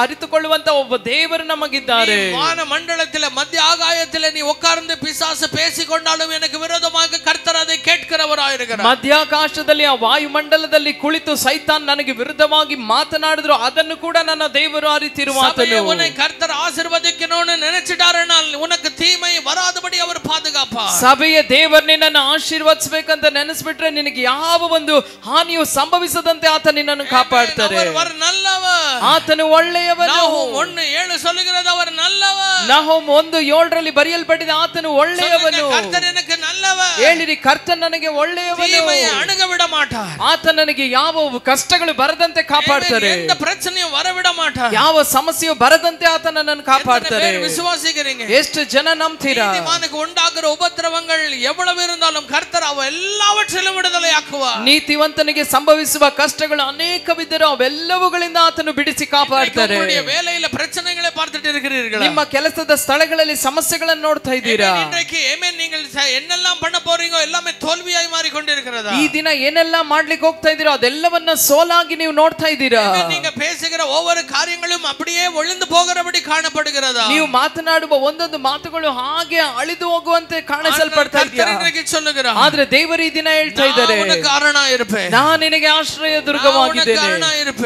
ಅರಿತುಕೊಳ್ಳುವಂತ ಒಬ್ಬ ದೇವರು ನಮಗಿದ್ದಾರೆ. வான மண்டலத்திலே மத்திய ஆகாயத்திலே நீ உட்கார்ந்து பிசாசு பேசிக்கொண்டாலும் எனக்கு விரோதமாக கர்த்தர் அதை கேட்கிறவராயிருக்கிறார். ಮಧ್ಯಾಕಾಶದಲ್ಲಿ ಆ ವಾಯುಮಂಡಲದಲ್ಲಿ ಕುಳಿತು ಸೈತಾನ್ ನನಗೆ ವಿರುದ್ಧವಾಗಿ ಮಾತನಾಡಿದ್ರು ಅದನ್ನು ಕೂಡ ನನ್ನ ದೇವರು ಅರಿತಿರುವಾತನು. உன்னை கர்த்தர் ஆசீர்வதிக்கணும்னு நினைச்சிட்டாருனால் உனக்கு தீமை வராதபடி அவர் பாதுகாப்பார். ಸಭೆಯ ದೇವರು ನಿನ್ನನ್ನು ಆಶೀರ್ವದಿಸಬೇಕಂತ ನೆನೆಸ್ಬಿಟ್ರೆ ನಿನಗೆ ಯಾವ ಒಂದು ಹಾನಿಯು ಸಂಭವಿಸದಂತೆ ಆತ ನಿನ್ನನ್ನು ಕಾಪಾಡ್ತಾರೆ. அவர் நல்லவர். ಆತನು ಒಳ್ಳೆಯವನು. ನಹೂಮ್ 1:7 சொல்லுகிறது அவர் நல்லவர். ನಹೂಮ್ 1:7ರಲ್ಲಿ ಬರೆಯಲ್ಪಟ್ಟಿದೆ ಆತನು ಒಳ್ಳೆಯವನು. கர்த்தர் எனக்கு நல்லவர். ಹೇಳಿರಿ, ಕರ್ತನ ನನಗೆ ಒಳ್ಳೆಯವನು. தீமையை அணுக விட மாட்டார். ಆತ ನನಗೆ ಯಾವ ಕಷ್ಟಗಳು ಬರದಂತೆ ಕಾಪಾಡ್ತಾರೆ. எந்த பிரச்சனையும் வர விட மாட்டார். ಯಾವ ಸಮಸ್ಯೆಯು ಬರದಂತೆ ಆತ ನನ್ನನ್ನು ಕಾಪಾಡ್ತಾರೆ. விசுவாசிக்கிறீங்க? ಎಷ್ಟು ಜನ ನಂಬ್ತೀರಾ? நீதிமானுக்கு உண்டாகிற உபத்திரவங்கள் எவ்வளவு இருந்தாலும் கர்த்தர் அவ எல்லாவற்றிலும் விடுதலையாக்குவார். ನೀತಿವಂತನಿಗೆ ಸಂಭವಿಸುವ ಕಷ್ಟಗಳು ಅನೇಕವಿದ್ದರೂ ಅವೆಲ್ಲವುಗಳಿಂದ ಆತನು ಬಿಡಿಸಿ ಕಾಪಾಡ್ತಾರೆ. உங்களுடைய வேலையில பிரச்சனைகளை பார்த்துட்டு இருக்கிறீர்களா? ನಿಮ್ಮ ಕೆಲಸದ ಸ್ಥಳಗಳಲ್ಲಿ ಸಮಸ್ಯೆಗಳನ್ನು ನೋಡ್ತಾ ಇದ್ದೀರಾ? இன்றைக்கு ஆமென் நீங்கள் என்னெல்லாம் பண்ண போறீங்க எல்லாமே தோல்வியாய் மாறி கொண்டிருக்கிறதா? ಈ ದಿನ ಏನೆಲ್ಲ ಮಾಡ್ಲಿಕ್ಕೆ ಹೋಗ್ತಾ ಇದ್ದೀರಾ ಅದೆಲ್ಲವನ್ನ ಸೋಲಾಗಿ ನೀವು ನೋಡ್ತಾ ಇದ್ದೀರಾ? நீங்க பேசுகிற ஒவ்வொரு காரியங்களும் அப்படியே ஒளிந்து போகிறபடி காணப்படுகிறதா? ನೀವು ಮಾತನಾಡುವ ಒಂದೊಂದು ಮಾತುಗಳು ಹಾಗೆ ಅಳಿದು ಹೋಗುವಂತೆ ಕಾಣಿಸಲ್ಪಡ್ತಾ ಇದೆಯಾ? ಆದ್ರೆ ದೇವರು ಈ ದಿನ ಹೇಳ್ತಾ ಇದ್ದಾರೆ, ನಾನು ನಿನಗೆ ಆಶ್ರಯ ದುರ್ಗವಾಗಿದ್ದೇನೆ,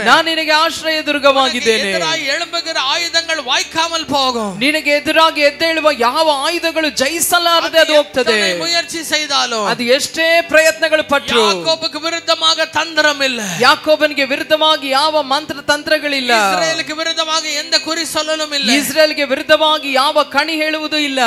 ನಾನು ನಿನಗೆ ಆಶ್ರಯ ದುರ್ಗವಾಗಿದ್ದೇನೆ. எழும்புகிற ஆயுதங்கள் வாய்க்காமல் போகும். ನಿನಗೆ ಎದುರಾಗಿ ಎದ್ದೇಳುವ ಯಾವ ಆಯುಧಗಳು ಜಯಿಸಲಾರದೆ ಅದು ಹೋಗ್ತದೆ. முயற்சி செய்தாலும் ಅದು ಎಷ್ಟೇ ಪ್ರಯತ್ನಗಳು ಪಟ್ಟರು யாக்கோபுக்கு விருத்தமாக தந்திரம் ಇಲ್ಲ. ಯಾಕೋಬನಿಗೆ ವಿರುದ್ಧವಾಗಿ ಯಾವ ಮಂತ್ರ ತಂತ್ರಗಳಿಲ್ಲ. இஸ்ரவேலுக்கு விருத்தமாக எந்த குறி சொல்லலும் ಇಲ್ಲ. ಇಸ್ರೇಲ್ಗೆ ವಿರುದ್ಧವಾಗಿ ಯಾವ ಕಣಿ ಹೇಳುವುದು ಇಲ್ಲ.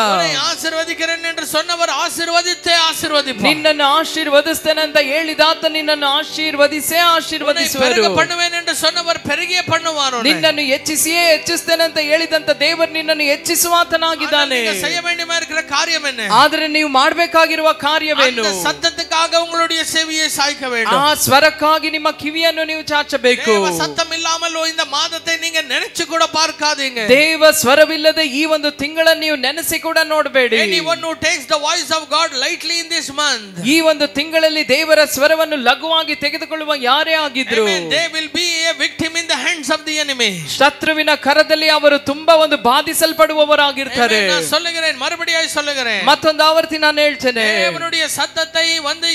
ஆசீர்வதிக்கிறேன் என்று சொன்னவர் ஆசீர்வதித்தே ஆசீர்வதிப்பார். ನಿನ್ನನ್ನು ಆಶೀರ್ವದಿಸ್ತೇನೆ ಅಂತ ಹೇಳಿದಾತ ನಿನ್ನನ್ನು ಆಶೀರ್ವದಿಸೇ ಆಶೀರ್ವದಿಸುವರು. பண்ணுவேன் என்று சொன்னவர் பெருகியே பண்ணுவார். ನಿನ್ನನ್ನು ಹೆಚ್ಚಿಸಿಯೇ ಹೆಚ್ಚಿಸ್ತೇನೆ ಅಂತ ಹೇಳಿದಂತ ದೇವರು ನಿನ್ನನ್ನು ಹೆಚ್ಚಿಸುವಾತನಾಗಿದ್ದಾನೆ. செய்ய வேண்டியமா இருக்கிற காரியம் என்ன? ಆದರೆ ನೀವು ಮಾಡಬೇಕಾಗಿರುವ ಕಾರ್ಯವೇನು? அந்த சத்தத்துக்காக உங்களுடைய செவியை சாய்க்க வேண்டும். ಆ ಸ್ವರಕ್ಕಾಗಿ ನಿಮ್ಮ ಕಿವಿಯನ್ನು ನೀವು ಚಾಚಬೇಕು. தேவ சத்தம் இல்லாமல் இந்த மாதத்தை நீங்க நினைச்சு கூட பார்க்காதீங்க. ದೇವ ಸ್ವರವಿಲ್ಲದೆ ಈ ಒಂದು ತಿಂಗಳನ್ನು ನೀವು ನೆನೆಸಿ ಕೂಡ ನೋಡಬೇಡಿ. Anyone who takes the voice of God lightly in this month, ಈ ಒಂದು ತಿಂಗಳಲ್ಲಿ ದೇವರ ಸ್ವರವನ್ನು ಲಘುವಾಗಿ ತೆಗೆದುಕೊಳ್ಳುವ ಯಾರೇ ಆಗಿದ್ರು, they will be a victim in the hands of the enemy. ಶತ್ರುವಿನ ಕರದಲ್ಲಿ ಅವರು ತುಂಬಾ ಒಂದು ಬಾಧಿಸಲ್ಪಡುವವರಾಗಿರ್ತಾರೆ. நான் சொல்லுகிறேன், மறுபடியும் சொல்லுகிறேன், ಮತ್ತೊಂದು ಆವರ್ತಿ ನಾನು ಹೇಳ್ತೇನೆ, தேவனுடைய சத்தத்தை வந்து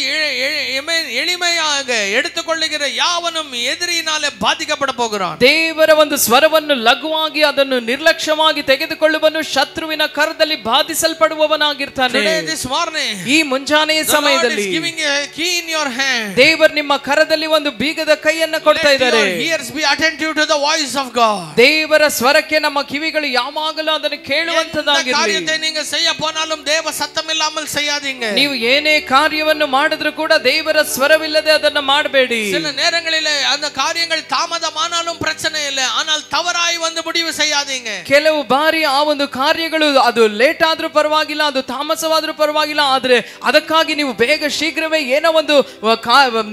எளிமையாக எடுத்துக்கொள்ளுகிற யாவனும் எதிரியினாலே பாதிக்கப்பட போகிறான். ದೇವರ ಒಂದು ಸ್ವರವನ್ನು ಲಘುವಾಗಿ ಅದನ್ನು ನಿರ್ಲಕ್ಷ್ಯವಾಗಿ ತೆಗೆದುಕೊಳ್ಳುವನು ಶತ್ರುವಿನ ಕರದಲ್ಲಿ ಬಾಧಿಸಲ್ಪಡುವವನಾಗಿರ್ತಾನೆ. This morning, ಈ ಮುಂಜಾನೆಯ ಸಮಯದಲ್ಲಿ giving a key in your hand. ದೇವರು ನಿಮ್ಮ ಕರದಲ್ಲಿ ಒಂದು ಬೀಗದ ಕೈಯನ್ನು ಕೊಡ್ತಾ ಇದ್ದಾರೆ. Let your ears be attentive to the voice of God. ದೇವರ ಸ್ವರಕ್ಕೆ ನಮ್ಮ ಕಿವಿಗಳು ಯಾವಾಗಲೂ ಅದನ್ನು ಕೇಳುವಂತದಾಗಿರಲಿ. காரியத்தை நீங்க செய்ய போனாலும் தேவ சத்தம் இல்லாமல் செய்யாதீங்க. ನೀವು ಏನೇ ಕಾರ್ಯವನ್ನು ಮಾಡಿದ್ರು ಕೂಡ ದೇವರ ಸ್ವರವಿಲ್ಲದೆ ಅದನ್ನು ಮಾಡಬೇಡಿ. சில நேரங்களிலே அந்த காரியங்கள் தாமதமானாலும் பிரச்சனை இல்லை, ஆனால் தவறாய் வந்து முடிவு செய்யாதீங்க. ಕೆಲವು ಬಾರಿ ಆ ಒಂದು ಕಾರ್ಯಗಳು ಅದು ಲೇಟ್ ಆದ್ರೂ ಪರವಾಗಿಲ್ಲ, ಅದು ತಾಮಸವಾದ್ರೂ ಪರವಾಗಿಲ್ಲ, ಆದ್ರೆ ಅದಕ್ಕಾಗಿ ನೀವು ಬೇಗ ಶೀಘ್ರವೇ ಏನೋ ಒಂದು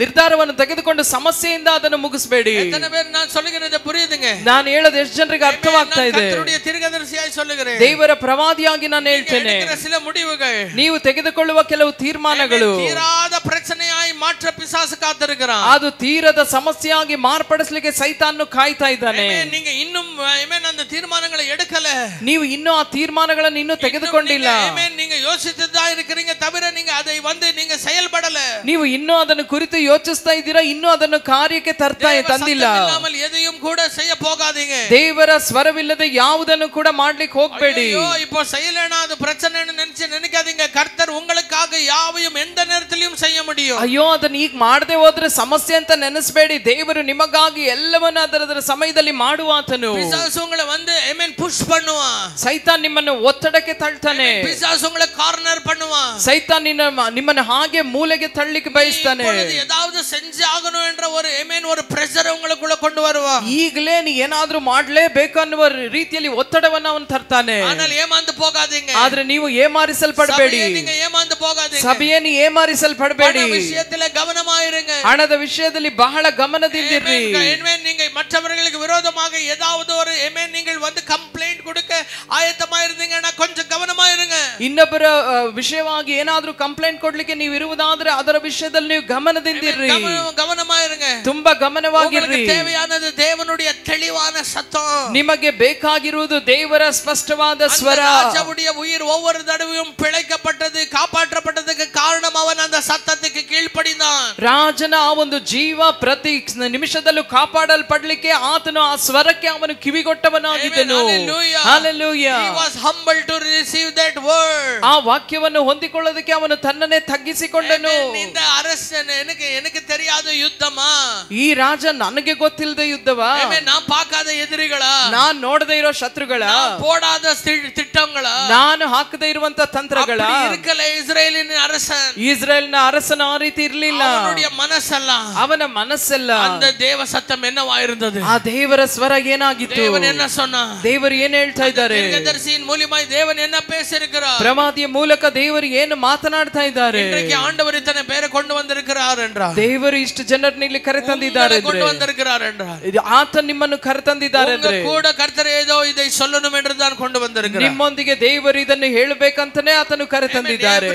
ನಿರ್ಧಾರವನ್ನು ತೆಗೆದುಕೊಂಡು ಸಮಸ್ಯೆಯಿಂದ ಅದನ್ನು ಮುಗಿಸಬೇಡಿ. எத்தனை பேர் நான் சொல்லுகிறது புரியுதுங்க? ನಾನು ಹೇಳೋದು ಎಷ್ಟು ಜನರಿಗೆ ಅರ್ಥವಾಗ್ತಾ ಇದೆ? ಕರ್ತனுடைய தீர்க்கதரிசியாய் சொல்லுகிறேன். ದೇವರ ಪ್ರವಾದಿಯಾಗಿ ನಾನು ಹೇಳ್ತೇನೆ, சில முடிவுகள், ನೀವು ತೆಗೆದುಕೊಳ್ಳುವ ಕೆಲವು ತೀರ್ಮಾನಗಳು ತೀರಾದ ಪ್ರಚನೆಯಾಗಿ ಮಾತ್ರ ಪಿಸಾಸು ಕಾದಿರುತ್ತಾನೆ. ಅದು ತೀರದ ಸಮಸ್ಯೆಯಾಗಿ ಮಾರ್ಪಡಿಸಲಿಕ್ಕೆ ಸೈತಾನನು ಕಾಯ್ತಾ ಇದ್ದಾನೆ. நீங்க இன்னும் அந்த தீர்மானங்களை எடுக்கல, ನೀವು ಇನ್ನೂ ಆ ತೀರ್ಮಾನಗಳನ್ನು ಇನ್ನೂ ತೆಗೆದುಕೊಂಡಿಲ್ಲ. நீங்க யோசித்துதான் இருக்கிறீங்க தவிர நீங்க அதை வந்து நீங்க செயல்படல. ನೀವು ಇನ್ನೂ ಅದನ್ನು ಕುರಿತು ಯೋಚಿಸ್ತಾ ಇದ್ದೀರಾ, ಇನ್ನೂ ಅದನ್ನು ಕಾರ್ಯಕ್ಕೆ ತಂದಿಲ್ಲ. எதையும் கூட செய்ய போகாதீங்க. ದೇವರ ಸ್ವರವಿಲ್ಲದೆ ಯಾವುದನ್ನು ಕೂಡ ಮಾಡ್ಲಿಕ್ಕೆ ಹೋಗಬೇಡಿ. இப்போ செய்யலனா அது பிரச்சனைன்னு நினைக்காதீங்க. கர்த்தர் உங்களுக்காக யாவையும் எந்த நேரத்திலும் செய்ய முடியும். ಅಯ್ಯೋ ಅದನ್ನ ಈಗ ಮಾಡದೆ ಹೋದ್ರೆ ಸಮಸ್ಯೆ ಅಂತ ನೆನೆಸಬೇಡಿ. ದೇವರು ನಿಮಗಾಗಿ ಎಲ್ಲವನ್ನ ಅದರ ಸಮಯದಲ್ಲಿ ಮಾಡುವಾತನು. பிசாசு உங்களை வந்து புஷ் பண்ணுவான். ಸೈತಾನ್ ನಿಮ್ಮನ್ನು ಒತ್ತಡಕ್ಕೆ ತಳ್ತಾನೆ. பிசாசு உங்களை கார்னர் பண்ணுவான். ಸೈತಾನ್ ನಿಮ್ಮನ್ನು ಹಾಗೆ ಮೂಲೆಗೆ ತಳ್ಳಿಕ್ಕೆ ಬಯಸ್ತಾನೆ. ஏதாவது செஞ்சாகணும் என்ற ஒரு ஒரு பிரஷர் உங்களுக்குள்ள கொண்டு வருவான். ಈಗಲೇ ನೀ ಏನಾದ್ರೂ ಮಾಡಲೇಬೇಕು ಅನ್ನುವ ರೀತಿಯಲ್ಲಿ ಒತ್ತಡವನ್ನು ಅವನು ತರ್ತಾನೆ. ஆனால் ஏமாந்து போகாதீங்க. ಆದ್ರೆ ನೀವು ಏಮಾರಿಸಲ್ಪಡಬೇಡಿ. நீங்க ஏமாந்து போகாதீங்க. ಸಭೆಯೇ ನೀ ಏಮಾರಿಸಲ್ಪಡಬೇಡಿ. விஷயத்திலே கவனமாயிருங்க. ಹಣದ ವಿಷಯದಲ್ಲಿ ಬಹಳ ಗಮನದಿಂದಿರಿ. நீங்க மற்றவர்களுக்கு விரோதமாக ஏதாவது ஒரு நீங்கள் வந்து கம்ப்ளைண்ட் கொடுக்க ಆಯತಮಾயிருந்தீங்கன்னா கொஞ்சம் கவனமாயிருங்க. ಇನ್ನೊಬ್ಬರ ವಿಷಯವಾಗಿ ಏನಾದರೂ ಕಂಪ್ಲೇಂಟ್ ಕೊಡ್ಲಿಕ್ಕೆ ನೀವು ಇರುವುದಾದ್ರೆ ಅದರ ವಿಷಯದಲ್ಲಿ ನೀವು ಗಮನದಿಂದಿರಿ. கவனமாயிருங்க. ತುಂಬಾ ಗಮನವಾಗಿರಿ. தேவையானது தேவனுடைய தெளிவான சத்தம். ನಿಮಗೆ ಬೇಕಾಗಿರುವುದು ದೇವರ ಸ್ಪಷ್ಟವಾದ ಸ್ವರ. ராஜாவுடைய உயிர் ஒவ்வொரு தடவையும் பிழைக்கப்பட்டது, காப்பாற்றப்பட்டதுக்கு காரணம் அவன் அந்த சத்தத்துக்கு கீழ்ப்படிந்தான். ರಾಜನ ಆ ಒಂದು ಜೀವ ಪ್ರತಿ ನಿಮಿಷದಲ್ಲೂ ಕಾಪಾಡಲ್ಪಡಲಿಕ್ಕೆ ಆತನು ಆ ಸ್ವರಕ್ಕೆ ಅವನು ಕಿವಿಗೊಟ್ಟವನಾಗಿದ್ದನು. Hallelujah. He was humble to receive that word. ಆ ವಾಕ್ಯವನ್ನು ಹೊಂದಿಕೊಳ್ಳೋದಕ್ಕೆ ಅವನು ತನ್ನನ್ನೇ ತಗ್ಗಿಸಿಕೊಂಡನು. இந்த அரசன் எனக்கு தெரியாத ಯುದ್ಧமா, ಈ ರಾಜ ನನಗೆ ಗೊತ್ತಿಲ್ಲದ ಯುದ್ಧವಾ, நான் பார்க்காத ಎದುರಿಗಳ, ನಾನು ನೋಡದೇ ಇರೋ ಶತ್ರುಗಳ, போடாத திட்டங்கள, ನಾನು ಹಾಕದೇ ಇರುವಂತ ತಂತ್ರಗಳ இருக்கல. ಇಸ್ರೇಲ್ನ ಅರಸನ ಆ ರೀತಿ ಇರಲಿಲ್ಲ. ಅವனுடைய ಮನಸ್ಸಲ್ಲ, ಅವನ ಮನಸ್ಸಲ್ಲ. அந்த தேவ சத்தம் என்னவாயிருந்தது? ಆ ದೇವರ ಸ್ವರ ಏನಾಗಿತ್ತು? தேவன் என்ன சொன்னா? ದೇವರು ಏನು ಹೇಳ್ತಾ ಇದ್ದಾರೆ? தீர்க்கதரிசியின் மூலமாய் தேவன் என்ன பேசியிருக்கிறார்? ಪ್ರವಾದಿಯ ಮೂಲಕ ದೇವರು ಏನು ಮಾತನಾಡ್ತಾ ಇದ್ದಾರೆ? இன்றைக்கு ஆண்டவர் இத்தனை பேரை கொண்டு வந்திருக்கிறார் என்றார். ದೇವರು ಇಷ್ಟು ಜನರನ್ನು ಇಲ್ಲಿ ಕರೆ ತಂದಿದ್ದಾರೆ கொண்டு வந்திருக்கிறார் என்றார். ಆತ ನಿಮ್ಮನ್ನು ಕರೆ ತಂದಿದ್ದಾರೆ ಅಂದ್ರೆ ಕೂಡ ಕರ್ತರು ಏதோ இதை சொல்லணும் என்று தான் கொண்டு வந்திருக்கிறார். ನಿಮ್ಮೊಂದಿಗೆ ದೇವರು ಇದನ್ನು ಹೇಳಬೇಕಂತನೇ ಆತನು ಕರೆ ತಂದಿದ್ದಾರೆ.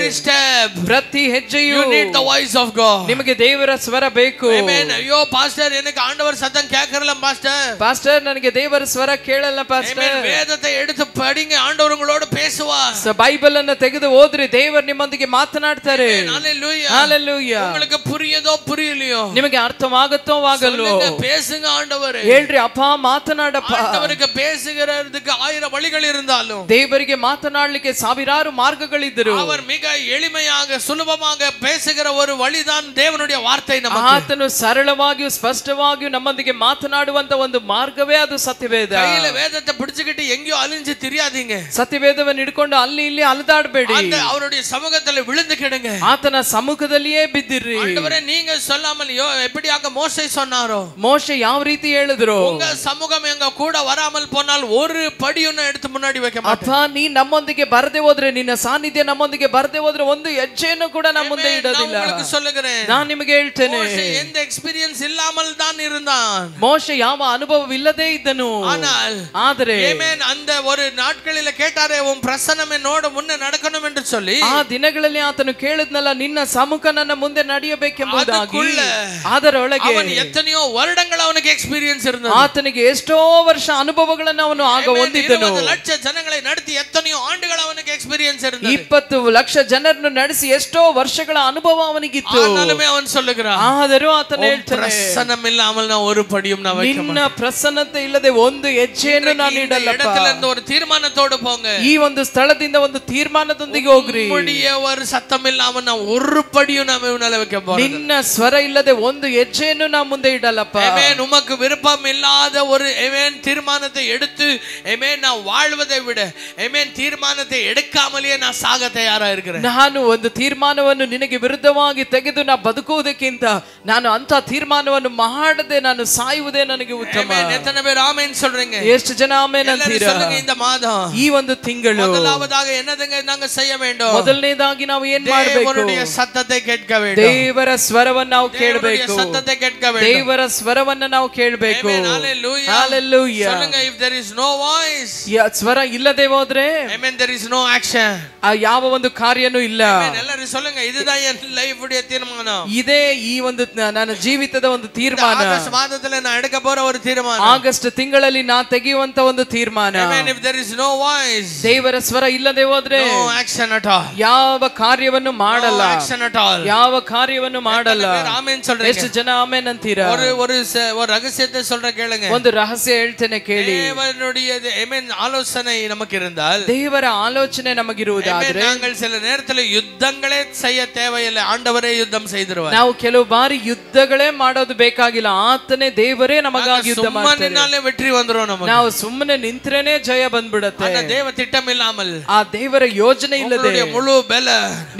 ಪ್ರತಿ ಹೆಜ್ಜೆಯೂ you need the voice of God. ನಿಮಗೆ ದೇವರ ಸ್ವರ ಬೇಕು. ಆಮೆನ್. ಅಯ್ಯೋ ಪಾಸ್ಟರ್ எனக்கு ஆண்டவர் சத்தம் கேட்கறல பாஸ்டர் ನನಗೆ ದೇವರ ಸ್ವರ ಕೇಳಲ್ಲ ಪಾಸ್ಟರ್. வேதத்தை எடுத்து படிங்க, ஆண்டவர் உங்களோட பேசுவார். ಬೈಬಲ್ ಅನ್ನು ತೆಗೆದು ಓದ್ರಿ, ದೇವರು ನಿಮ್ಮೊಂದಿಗೆ ಮಾತನಾಡ್ತಾರೆ. ஹalleluya. உங்களுக்கு புரியுதோ புரியலையோ, ನಿಮಗೆ ಅರ್ಥವಾಗುತ್ತೋ ಆಗಲ್ವೋ, பேசுங்க ஆண்டவரே. ಹೇಳ್ರಿ ಅಪ್ಪ ಮಾತನಾಡಪ್ಪ. ஆண்டவருக்கு பேசுகிறதுக்கு 1000 வழிகள் இருந்தாலும், ದೇವರಿಗೆ ಮಾತನಾಡಲಿಕ್ಕೆ ಸಾವಿರಾರು ಮಾರ್ಗಗಳಿದ್ದರು, அவர் மிக எளிமையாக சுலபமாக பேசுகிற ஒரு வழிதான் தேவனுடைய வார்த்தை. நமக்கு ಆತನು ಸರಳವಾಗಿಯೂ ಸ್ಪಷ್ಟವಾಗಿಯೂ ನಮ್ಮೊಂದಿಗೆ ಮಾತನಾಡುವಂತ ಒಂದು ಮಾರ್ಗವೇ ಅದು ಸತ್ಯವೇದ. கையில வேதத்தை பிடிச்சிக்கிட்டு எங்கேயோ அலைஞ்சு திரியாதீங்க. ಸತ್ಯವೇದವನ್ನು ಹಿಡ್ಕೊಂಡು ಅಲ್ಲಿ ಇಲ್ಲಿ ಅಲೆದಾಡಬೇಡಿ. அவருடைய சமூகத்தில் விழுந்து கிடுங்க. ಆತನ ಸಮ್ಮುಖದಲ್ಲಿಯೇ ಬಿದ್ದಿರ್ರಿ. ஆண்டவரே நீங்க சொல்லாமல் எப்படியாக மோசே சொன்னாரோ, ಮೋಶೆ ಯಾವ ರೀತಿ ಹೇಳಿದ್ರು, உங்க சமூகம் எங்க கூட வராமல் போனால் ஒரு படிಯನ್ನು எடுத்து முன்னாடி வைக்க மாட்டேன். ಅಪ್ಪ ನೀ ನಮ್ಮೊಂದಿಗೆ ಬರದೆ ಹೋದ್ರೆ, ನಿನ್ನ ಸಾನ್ನಿಧ್ಯ ನಮ್ಮೊಂದಿಗೆ ಬರದೆ ಹೋದ್ರೆ ಒಂದು ಹೆಜ್ಜೆಯನ್ನು ಕೂಡ ನಮ್ಮ ಮುಂದೆ ಇಡೋದಿಲ್ಲ. உங்களுக்கு சொல்லுகிறேன், ನಾನು ನಿಮಗೆ ಹೇಳ್ತೇನೆ, மோசே எந்த எக்ஸ்பீரியன்ஸ் இல்லாமல் தான் இருந்தான். ಮೋಶೆ ಯಾವ ಅನುಭವವಿಲ್ಲದೆ ಇದ್ದನು. ಆದರೆ ಆಮೆನ್, அந்த ஒரு நாட்களில கேட்டாரே, உன் பிரசன்னமே ನೋಡ ಮುನ್ನೆ நடக்கணும் என்று சொல்லி, ಆ ದಿನಗಳಲ್ಲಿ ಆತನು ಕೇಳಿದ್ನಲ್ಲ, ನಿನ್ನ ಸಮ್ಮುಖ ನನ್ನ ಮುಂದೆ ನಡೆಯಬೇಕೆಂಬುದಾಗಿ. ಅದರೊಳಗೆ ಅವನು ಎತ್ತನೆಯೋ ವರ್ಷಗಳ ಅವನಿಗೆ ಎಕ್ಸ್ಪೀರಿಯನ್ಸ್ ಇರುತ್ತದೆ. ಆತನಿಗೆ ಎಷ್ಟೋ ವರ್ಷ ಅನುಭವಗಳನ್ನು ಅವನು ಆಗ ಹೊಂದಿದ್ದನು. 20 ಲಕ್ಷ ಜನங்களை ನಡೆಸಿ ಎತ್ತನೆಯೋ ಆಂಡುಗಳ ಅವನಿಗೆ ಎಕ್ಸ್ಪೀರಿಯನ್ಸ್ ಇರುತ್ತದೆ. 20 ಲಕ್ಷ ಜನರನ್ನು ನಡೆಸಿ ಎಷ್ಟೋ ವರ್ಷಗಳ ಅನುಭವ ಅವನಿಗಿತ್ತು. அவன் சொல்லுகிறான், ಆದರೂ ಆತನು ಹೇಳ್ತಾನೆ, பிரசன்னம் இல்லாமல் நான் ஒரு படியும் நான் வைக்க ನಿನ್ನ ಪ್ರಸನ್ನತೆ ಇಲ್ಲದೆ ಒಂದು ಹೆಜ್ಜೆಯನ್ನು ನಾನು ಇಡಲ್ಲಪ್ಪ. இடத்துல இருந்து ஒரு தீர்மானத்தோடு போங்க. ಈ ಒಂದು ಸ್ಥಳದಿಂದ ಒಂದು ತೀರ್ಮಾನದೊಂದಿಗೆ ಹೋಗ್ರಿ. உம்முடைய ஒரு சத்தம் இல்லாம நான் ஒரு படியும் நான் மேல வைக்க போறேன். ನಿನ್ನ ಸ್ವರ ಇಲ್ಲದೆ ಒಂದು ಹೆಜ್ಜೆಯನ್ನು ನಾನು ಮುಂದೆ ಇಡಲ್ಲಪ್ಪ. ஆமென். உமக்கு விருப்பம் இல்லாத ஒரு ஆமென் தீர்மானத்தை எடுத்து ஆமென் நான் வாழ்வதை விட ஆமென் தீர்மானத்தை எடுக்காமலே நான் சாக தயாரா இருக்கிறேன். ನಾನು ಒಂದು ತೀರ್ಮಾನವನ್ನು ನಿನಗೆ ವಿರುದ್ಧವಾಗಿ ತೆಗೆದು ನಾನು ಬದುಕುವುದಕ್ಕಿಂತ ನಾನು ಅಂತ ತೀರ್ಮಾನವನ್ನು ಮಾಡದೆ ನಾನು ಸಾಯುವುದೇ ನನಗೆ ಉತ್ತಮ. ஆமென். எத்தனை பேர் ஆமென் சொல்றீங்க? ಎಷ್ಟು ಜನ ಆಮೆನ್ ಅಂತೀರಾ? சொல்லுங்க. இந்த மாதம் ಈ ಒಂದು ತಿಂಗಳು முதலாவதாக என்னதுங்க நாங்க செய்ய வேண்டும்? ಮೊದಲನೇದಾಗಿ ನಾವು ಏನು ಮಾಡಬೇಕು? தேவனுடைய சத்தத்தை கேட்க வேண்டும். ದೇವರ ಸ್ವರವನ್ನು ನಾವು ಕೇಳಬೇಕು. தேவனுடைய சத்தத்தை கேட்க வேண்டும். ದೇವರ ಸ್ವರವನ್ನು ನಾವು ಕೇಳಬೇಕು. ಆಮೆನ್. ஹalleluya. ஹalleluya. சொல்லுங்க. if there is no voice, ಸ್ವರ ಇಲ್ಲದೆ ಹೋದ್ರೆ amen, there is no action. ಯಾವ ಒಂದು ಕಾರ್ಯನೂ ಇಲ್ಲ. ಆಮೆನ್. ಎಲ್ಲರೂ சொல்லுங்க. இதுதான் என் லைஃப் உடைய தீர்மானம். ಇದೇ ಈ ಒಂದು ನನ್ನ ಜೀವಿತದ ಒಂದು ತೀರ್ಮಾನ. ಆಗಸ್ಟ್ ಮಾಸದಲ್ಲಿ ನಾನು எடுக்க போற ஒரு தீர்மானம். ಆಗಸ್ಟ್ ತಿಂಗಳಲ್ಲಿ ನಾನು ತೆಗೆಯುವಂತ ಒಂದು ತೀರ್ಮಾನ. amen. if there is no voice, ದೇವರ ಸ್ವರ ಇಲ್ಲದೆ ಹೋದ್ರೆ no action at all. ಯಾವ ಕಾರ್ಯವನ್ನು ಮಾಡಲ್ಲ. no action at all. ಯಾವ ಕಾರ್ಯವನ್ನು ಮಾಡಲ್ಲ. ಆಮೆನ್ சொல்றீங்க. ಎಷ್ಟು ಜನ ಆಮೆನ್ ಅಂತೀರಾ? ஒரு ரகசியத்தை சொல்ற கேளுங்க. ಒಂದು ರಹಸ್ಯ ಹೇಳ್ತೇನೆ ಕೇಳಿ. தேவனுடைய ஆமென் ஆலோசனை நமக்கு இருந்தால், ದೇವರ ಆಲೋಚನೆ ನಮಗಿರುವುದಾದ್ರೆ நாங்கள் சில நேரத்துல யுத்தங்களே செய்ய தேவையில்லை. ஆண்டவரே யுத்தம் செய்திருவார். ನಾವು ಕೆಲವು ಬಾರಿ ಯುದ್ಧಗಳೇ ಮಾಡೋದು ಬೇಕಾಗಿಲ್ಲ. ಆತನೇ ದೇವರೇ ನಮಗಾಗಿ ಯುದ್ಧ ಮಾಡ್ತಾರೆ. ಸುಮ್ಮನೆ வெற்றி வந்துரும் நமக்கு. ನಾವು ಸುಮ್ಮನೆ ನಿಂತ್ರೇನೆ ಜಯ ಬಂದ್ಬಿಡುತ್ತೆ. அந்த தேவ திட்டம் இல்லாமல், ಆ ದೇವರ ಯೋಜನೆ ಇಲ್ಲದೆ, உங்களுடைய முழு பல,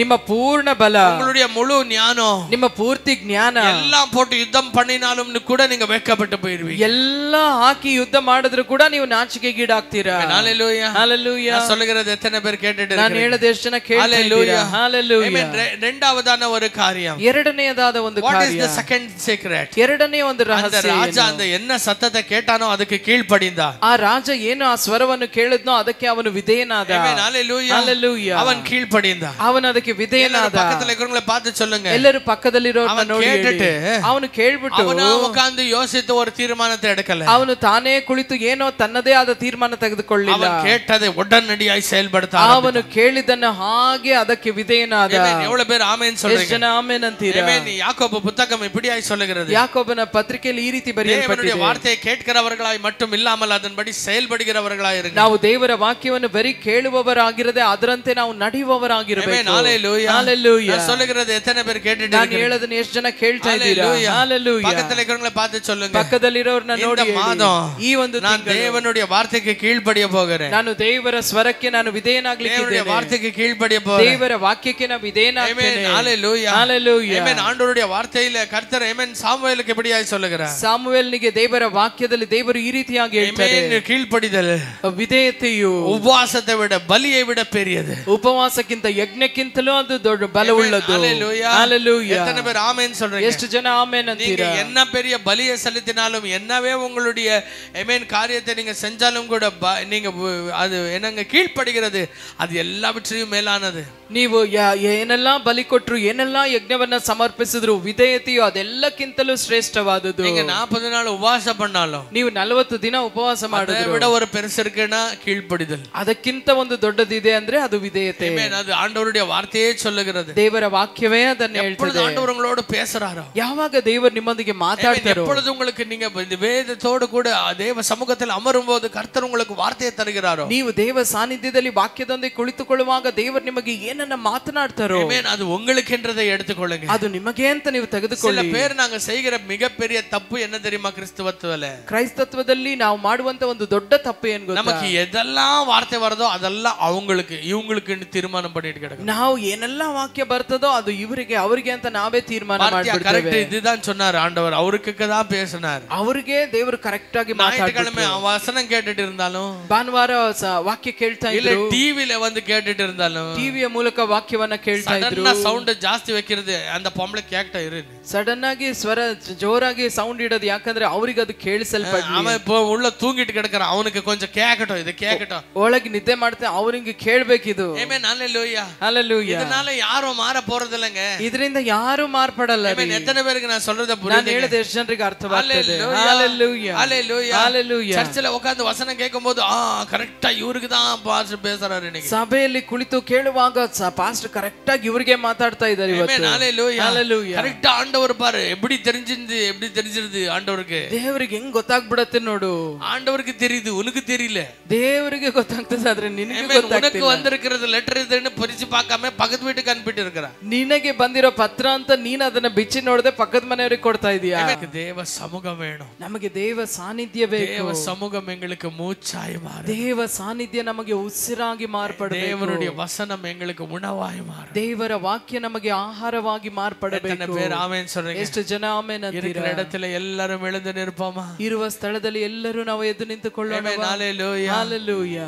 ನಿಮ್ಮ ಪೂರ್ಣ ಬಲ, உங்களுடைய முழு ஞானம், ನಿಮ್ಮ ಪೂರ್ತಿ ಜ್ಞಾನ எல்லாம் போட்டு யுத்தம் பண்ணினாலும் கூட நீங்க வெட்கப்பட்டு போயிருவீங்க. ಎಲ್ಲ ಹಾಕಿ ಯುದ್ಧ ಮಾಡಿದ್ರು ಕೂಡ ನೀವು ನಾಚಿಕೆಗೀಡಾಗ್ತೀರಾ. ஹalleluya. ஹalleluya. நான் சொல்லுகிறது எத்தனை பேர் கேட்டுட்டு இருக்கீங்க? ನಾನು ಹೇಳದೆ ಎಷ್ಟು ಜನ ಕೇಳ್ತಾ ಇದ್ದೀರಾ? ஹalleluya. இரண்டாவதான ஒரு காரியம், ಎರಡನೆಯದಾದ ಒಂದು ಕಾರ್ಯ. what is the second secret? ಎರಡನೇ ಒಂದು ರಹಸ್ಯ. அந்த ராஜா அந்த என்ன சத்தத்தை கேட்டானோ அதுக்கு கீழ்ப்படிந்தான். ಆ ರಾಜ ಏನು ಆ ಸ್ವರವನ್ನು ಕೇಳಿದ್ನೋ ಅದಕ್ಕೆ ಅವನು ವಿಧೇಯನಾದ. ಆಮೆನ್. ஹalleluya. ஹalleluya. அவன் கீழ்ப்படிந்தான். ಅವನು ಅದಕ್ಕೆ ವಿಧೇಯನಾದ. பக்கத்துல இருக்கிறவங்களை பார்த்து சொல்லுங்க. ಎಲ್ಲರೂ ಪಕ್ಕದಲ್ಲಿರೋರನ್ನ ನೋಡಿ ಕೇಳಿட்டு, ಅವನು ಕೇಳ್ಬಿಟ್ಟು ಅವನು ಉட்கார்ந்து யோசித்து ஒரு தீர்மானத்தை எடுக்கல. ಅವನು ತಾನೇ ಕುಳಿತು ಏನೋ ತನ್ನದೇ ಆದ ತೀರ್ಮಾನ ತೆಗೆದುಕೊಳ್ಳಿಲ್ಲ. ಅವನು கேட்டதை உடனடியாய் செயல்படுத்த ಅವನು ಕೇಳಿದ್ದನ್ನು ಹಾಗೆ ಅದಕ್ಕೆ ವಿಧೇಯನಾದ. எவ்வளவு பேர் ஆமென் சொல்றீங்க? ಎಷ್ಟು ಜನ ಆಮೆನ್ ಅಂತೀರಾ? ஆமென். யாக்கோபு புத்தகம் இப்படியாய் சொல்லுகிறது. ಯಾಕೋಬನ ಪತ್ರಿಕೆಯಲ್ಲಿ ಈ ರೀತಿ ಬರೆಯಲ್ಪಟ್ಟಿದೆ. தேவனுடைய வார்த்தையை கேட்கிறவர்களாய் மட்டும் இல்லாமல் அதன்படி செயல்படுகிறவர்களாய் இருங்க. ನಾವು ದೇವರ ವಾಕ್ಯವನ್ನು ಬರೀ ಕೇಳುವವರಾಗಿರದೆ ಅದರಂತೆ ನಾವು ನಡೆಯುವವರಾಗಿರಬೇಕು. ஹalleluya. ஹalleluya. நான் சொல்லுகிறது எத்தனை பேர் கேட்டுட்டு ನಾನು ಹೇಳೋದನ್ನ ಎಷ್ಟು ಜನ ಕೇಳ್ತಾ ಇದ್ದೀರಾ? ஹalleluya. பக்கத்துல இருக்கிறவங்களை பார்த்து சொல்லுங்க. ಪಕ್ಕದಲ್ಲಿರೋರನ್ನ ನೋಡಿ ಈ ಒಂದು நான் தேவனுடைய வார்த்தைக்கு கீழ்ப்படிய போகிறேன். ನಾನು ದೇವರ ಸ್ವರಕ್ಕೆ ನಾನು ವಿಧೇಯನಾಗಲಿದ್ದೇನೆ. தேவனுடைய வார்த்தைக்கு கீழ்ப்படிய போகிறேன். ದೇವರ ವಾಕ್ಯಕ್ಕೆ ನಾನು ವಿಧೇಯನಾಗ್ತೇನೆ. ஹalleluya. ஹalleluya. ஆமென். ஆண்டவருடைய வார்த்தையில கர்த்தர் ஆமென் சாமுவேலுக்கு எப்படியாய் சொல்லுகிறார்? ಸಾಮುವೇಲನಿಗೆ ದೇವರ ವಾಕ್ಯದಲ್ಲಿ ದೇವರು ಈ ರೀತಿಯಾಗಿ ಹೇಳ್ತಾರೆ, ஆமென். கீழ்ப்படிதல் ವಿಧೇಯತೆಯು உபவாசத்தை விட பலியை விட பெரியது. ಉಪವಾಸಕ್ಕಿಂತ ಯಜ್ಞಕ್ಕಿಂತಲೂ ಅದು ದೊಡ್ಡ ಬಲವುಳ್ಳದು. ஹalleluya. எத்தனை பேர் ஆமென் சொல்றீங்க? ಎಷ್ಟು ಜನ ಆಮೆನ್ ಅಂತೀರಾ? நீங்க என்ன பெரிய பலியை செலுத்தினாலும், என்னவே உங்களுடைய ஆமென் காரியத்தை நீங்க செஞ்சாலும் கூட நீங்க அது என்னங்க கீழ்ப்படுகிறது, அது எல்லாவற்றையும் மேலானது. ನೀವು ಏನೆಲ್ಲ ಬಲಿ ಕೊಟ್ರು, ಏನೆಲ್ಲ ಯಜ್ಞವನ್ನ ಸಮರ್ಪಿಸಿದ್ರು, ವಿಧೇಯತೆಯು ಅದೆಲ್ಲಕ್ಕಿಂತಲೂ ಶ್ರೇಷ್ಠವಾದದ್ದು. நீங்க 40 நாள் உபவாசம் பண்ணாலும், ನೀವು 40 ದಿನ ಉಪವಾಸ ಮಾಡಿದ್ರು விட ஒரு பெருசு இருக்குன்னா கீழ்ப்படிதல். ಅದಕ್ಕಿಂತ ಒಂದು ದೊಡ್ಡದಿದೆ ಅಂದ್ರೆ ಅದು ವಿಧೇಯತೆ. ஆமென். அது ஆண்டவருடைய வார்த்தையே சொல்லுகிறது. ದೇವರ ವಾಕ್ಯವೇ ಅದನ್ನ ಹೇಳ್ತದೆ. ஆண்டவர் உங்களோடு பேசுறாரோ, ಯಾವಾಗ ದೇವರು ನಿಮ್ಮೊಂದಿಗೆ ಮಾತಾಡ್ತಾರೋ, எப்பொழுது உங்களுக்கு நீங்க வேதத்தோடு கூட தேவ சமூகத்தில் அமரும்போது கர்த்தர் உங்களுக்கு வார்த்தையை தருகிறாரோ, ನೀವು ದೇವ ಸಾನ್ನಿಧ್ಯದಲ್ಲಿ ವಾಕ್ಯದೊಂದಿಗೆ ಕುಳಿತುಕೊಳ್ಳುವಾಗ ದೇವರು ನಿಮಗೆ ಏನನ್ನ ಮಾತನಾಡ್ತಾರೋ, ஆமென், அது உங்களுக்கு என்றதை எடுத்துக்கொள்ளுங்க. ಅದು ನಿಮಗೆ ಅಂತ ನೀವು ತೆಗೆದುಕೊಳ್ಳಿ. சில பேர் நாங்க செய்கிற மிகப்பெரிய தப்பு என்ன தெரியுமா? கிறிஸ்தவத்துல, ಕ್ರೈಸ್ತತ್ವದಲ್ಲಿ ನಾವು ಮಾಡುವಂತ ಒಂದು ದೊಡ್ಡ ತಪ್ಪು ಏನು ಗೊತ್ತಾ? நமக்கு எதெல்லாம் வார்த்தை வருதோ அதெல்லாம் அவங்களுக்கு இவங்களுக்குன்னு தீர்மானம் பண்ணிட்டு கிடக்கு. ನಾವು ಏನೆಲ್ಲ ವಾಕ್ಯ ಬರ್ತದೋ ಅದು ಇವರಿಗೆ ಅವರಿಗೆ ಅಂತ ನಾವೇ ತೀರ್ಮಾನ ಮಾಡ್ಬಿಡ್ತೇವೆ. கரெக்ட், இதுதான் சொன்னார் ஆண்டவர், அவருக்கு தான் பேசினார். ಅವರಿಗೆ ದೇವರು ಕರೆಕ್ಟ್ ಆಗಿ ஞாயிற்றுக்கிழமை வசனம் கேட்டுட்டு இருந்தாலும், ಭಾನುವಾರ ವಾಕ್ಯ ಕೇಳ್ತಾ ಇದ್ರು, டிவில வந்து கேட்டுட்டு இருந்தாலும், ಟಿವಿಯ ಮೂಲಕ ವಾಕ್ಯವನ್ನ ಕೇಳ್ತಾ ಇದ್ರು. ಸೌಂಡ್ ಜಾಸ್ತಿ வைக்கிறது அந்த பொம்பளை கேட்ட இரு, ಸಡನ್ ಆಗಿ ಸ್ವರ ಜೋರಾಗಿ ಸೌಂಡ್ ಇಡೋದು, ಯಾಕಂದ್ರೆ ಅವ್ರಿಗೆ ಅದು ಕೇಳಿಸಲ್ಪಡ್ಲಿ. அவன் இப்போ உள்ள தூங்கிட்டு கிடக்குறான், அவனுக்கு கொஞ்சம் கேட்கட்டும், இது கேட்கட்டும். ಒಳಗೆ ನಿದ್ದೆ ಮಾಡ್ತಾನೆ, ಅವನಿಗೆ ಕೇಳಬೇಕಿದು. ಆಮೆನ್. ஹalleluya. ஹalleluya. இதனால யாரும் மாற போறது இல்லங்க. ಇದರಿಂದ ಯಾರು ಮಾರ್ಪಡಲ್ಲ. ಆಮೆನ್. ಎತ್ತನೆ பேருக்கு நான் சொல்றத புரியுது? ನಾನು ಹೇಳಿದ ಎಷ್ಟು ಜನರಿಗೆ ಅರ್ಥವಾಗ್ತದೆ? ஹalleluya. ஹalleluya. ஹalleluya. ಚರ್ಚ್ல உட்கார்ந்து வசனம் கேட்கும்போது கரெக்ட்டா இவருக்கு தான் பாஸ்டர் பேசுறாரு இன்னைக்கு. ಸಭೆಯಲ್ಲಿ ಕುಳಿತು ಕೇಳುವಾಗ பாஸ்டர் கரெக்ட்டா இவರಿಗೆ ಮಾತಾಡ್ತಾ ಇದ್ದಾರೆ ಇವತ್ತು. ಆಮೆನ್, ஹalleluya, ஹalleluya. கரெக்ட்டா ஆண்டவர் பாரு எப்படி தெரிஞ்சிருது ஆண்டவருக்கு. ದೇವರಿಗೆ ಹೆಂಗ್ ಗೊತ್ತಾಗ್ಬಿಡುತ್ತೆ ನೋಡು. ஆண்டவருக்கு தெரியுது, உனக்கு தெரியல. ದೇವರಿಗೆ ಗೊತ್ತಾಗ್ತದೆ ಆದ್ರೆ ನಿನಗೆ ಗೊತ್ತಾಗ್ತಿಲ್ಲ. உனக்கு வந்திருக்கிறது லெட்டர் ಇದನ್ನ ಪರಿಚಿ பார்க்காம பக்கத்து வீட்டுக்கு அனுப்பிட்டு இருக்கற. ನಿನಗೆ ಬಂದಿರೋ ಪತ್ರ ಅಂತ ನೀನು ಅದನ್ನ ಬಿಚ್ಚಿ ನೋಡದೆ ಪಕ್ಕದ ಮನೆಯವರಿಗೆ ಕೊಡ್ತಾ ಇದೀಯಾ. ನಮಗೆ ದೇವ ಸಮೂಹ வேணும். ನಮಗೆ ದೇವ ಸಾನ್ನಿಧ್ಯ ಬೇಕು. ದೇವ ಸಮೂಹ எங்களுக்கு மூச்சாய் மாறு. ದೇವ ಸಾನ್ನಿಧ್ಯ ನಮಗೆ ಉಸಿರಾಗಿ ಮಾರ್ಪಡಬೇಕು. ದೇವರುடைய வசனம் எங்களுக்கு உணவாய் மாறு. ದೇವರ ವಾಕ್ಯ ನಮಗೆ ಆಹಾರವಾಗಿ ಮಾರ್ಪಡಬೇಕು. ಎಷ್ಟನ பேர் ಆಮೆನ್ சொல்றீங்க? ಎಷ್ಟು ಜನ ಆಮೆನ್ ಅಂತೀರಾ? இருக்கிற இடத்துல ಎಲ್ಲರೂ எழுந்து நிற்போமா? ಇರುವ ಸ್ಥಳದಲ್ಲಿ ಎಲ್ಲರೂ ನಾವು ಎದ್ದು ನಿಂತುಕೊಳ್ಳೋಣ. ಆಮೆನ್, ಹalleluya, hallelujah.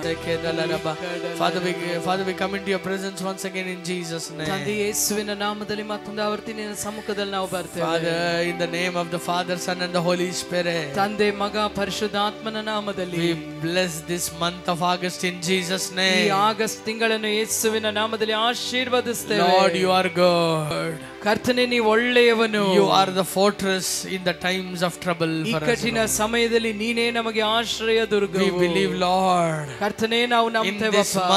Father, we come into your presence once again in Jesus name. ತಂದೆ ಯೇಸುವಿನ ನಾಮದಲ್ಲಿ ಮತ್ತೊಂದು ಆವರ್ತಿ ನಿನ್ನ ಸಮ್ಮುಖದಲ್ಲಿ ನಾವು ಬರ್ತೇವೆ. Father, in the name of the Father, Son and the Holy Spirit. ತಂದೆ ಮಗ ಪರಿಶುದ್ಧಾತ್ಮನ ನಾಮದಲ್ಲಿ we bless this month of August in Jesus name. ಈ ಆಗಸ್ಟ್ ತಿಂಗಳನ್ನು ಯೇಸುವಿನ ನಾಮದಲ್ಲಿ ಆಶೀರ್ವದಿಸುತ್ತೇವೆ. Lord, you are good. ಕರ್ತನೇ ನೀ ಒಳ್ಳೆಯವನು. You are the fortress in the times of trouble for us. ಈ ಕಠಿಣ ಸಮಯದಲ್ಲಿ ನೀನೇ ನಮಗೆ ಆಶ್ರಯ ದುರ್ಗವು. We believe, Lord. ಕರ್ತನೇ ನಾವು ನಂಬುತ್ತೇವಪ್ಪ.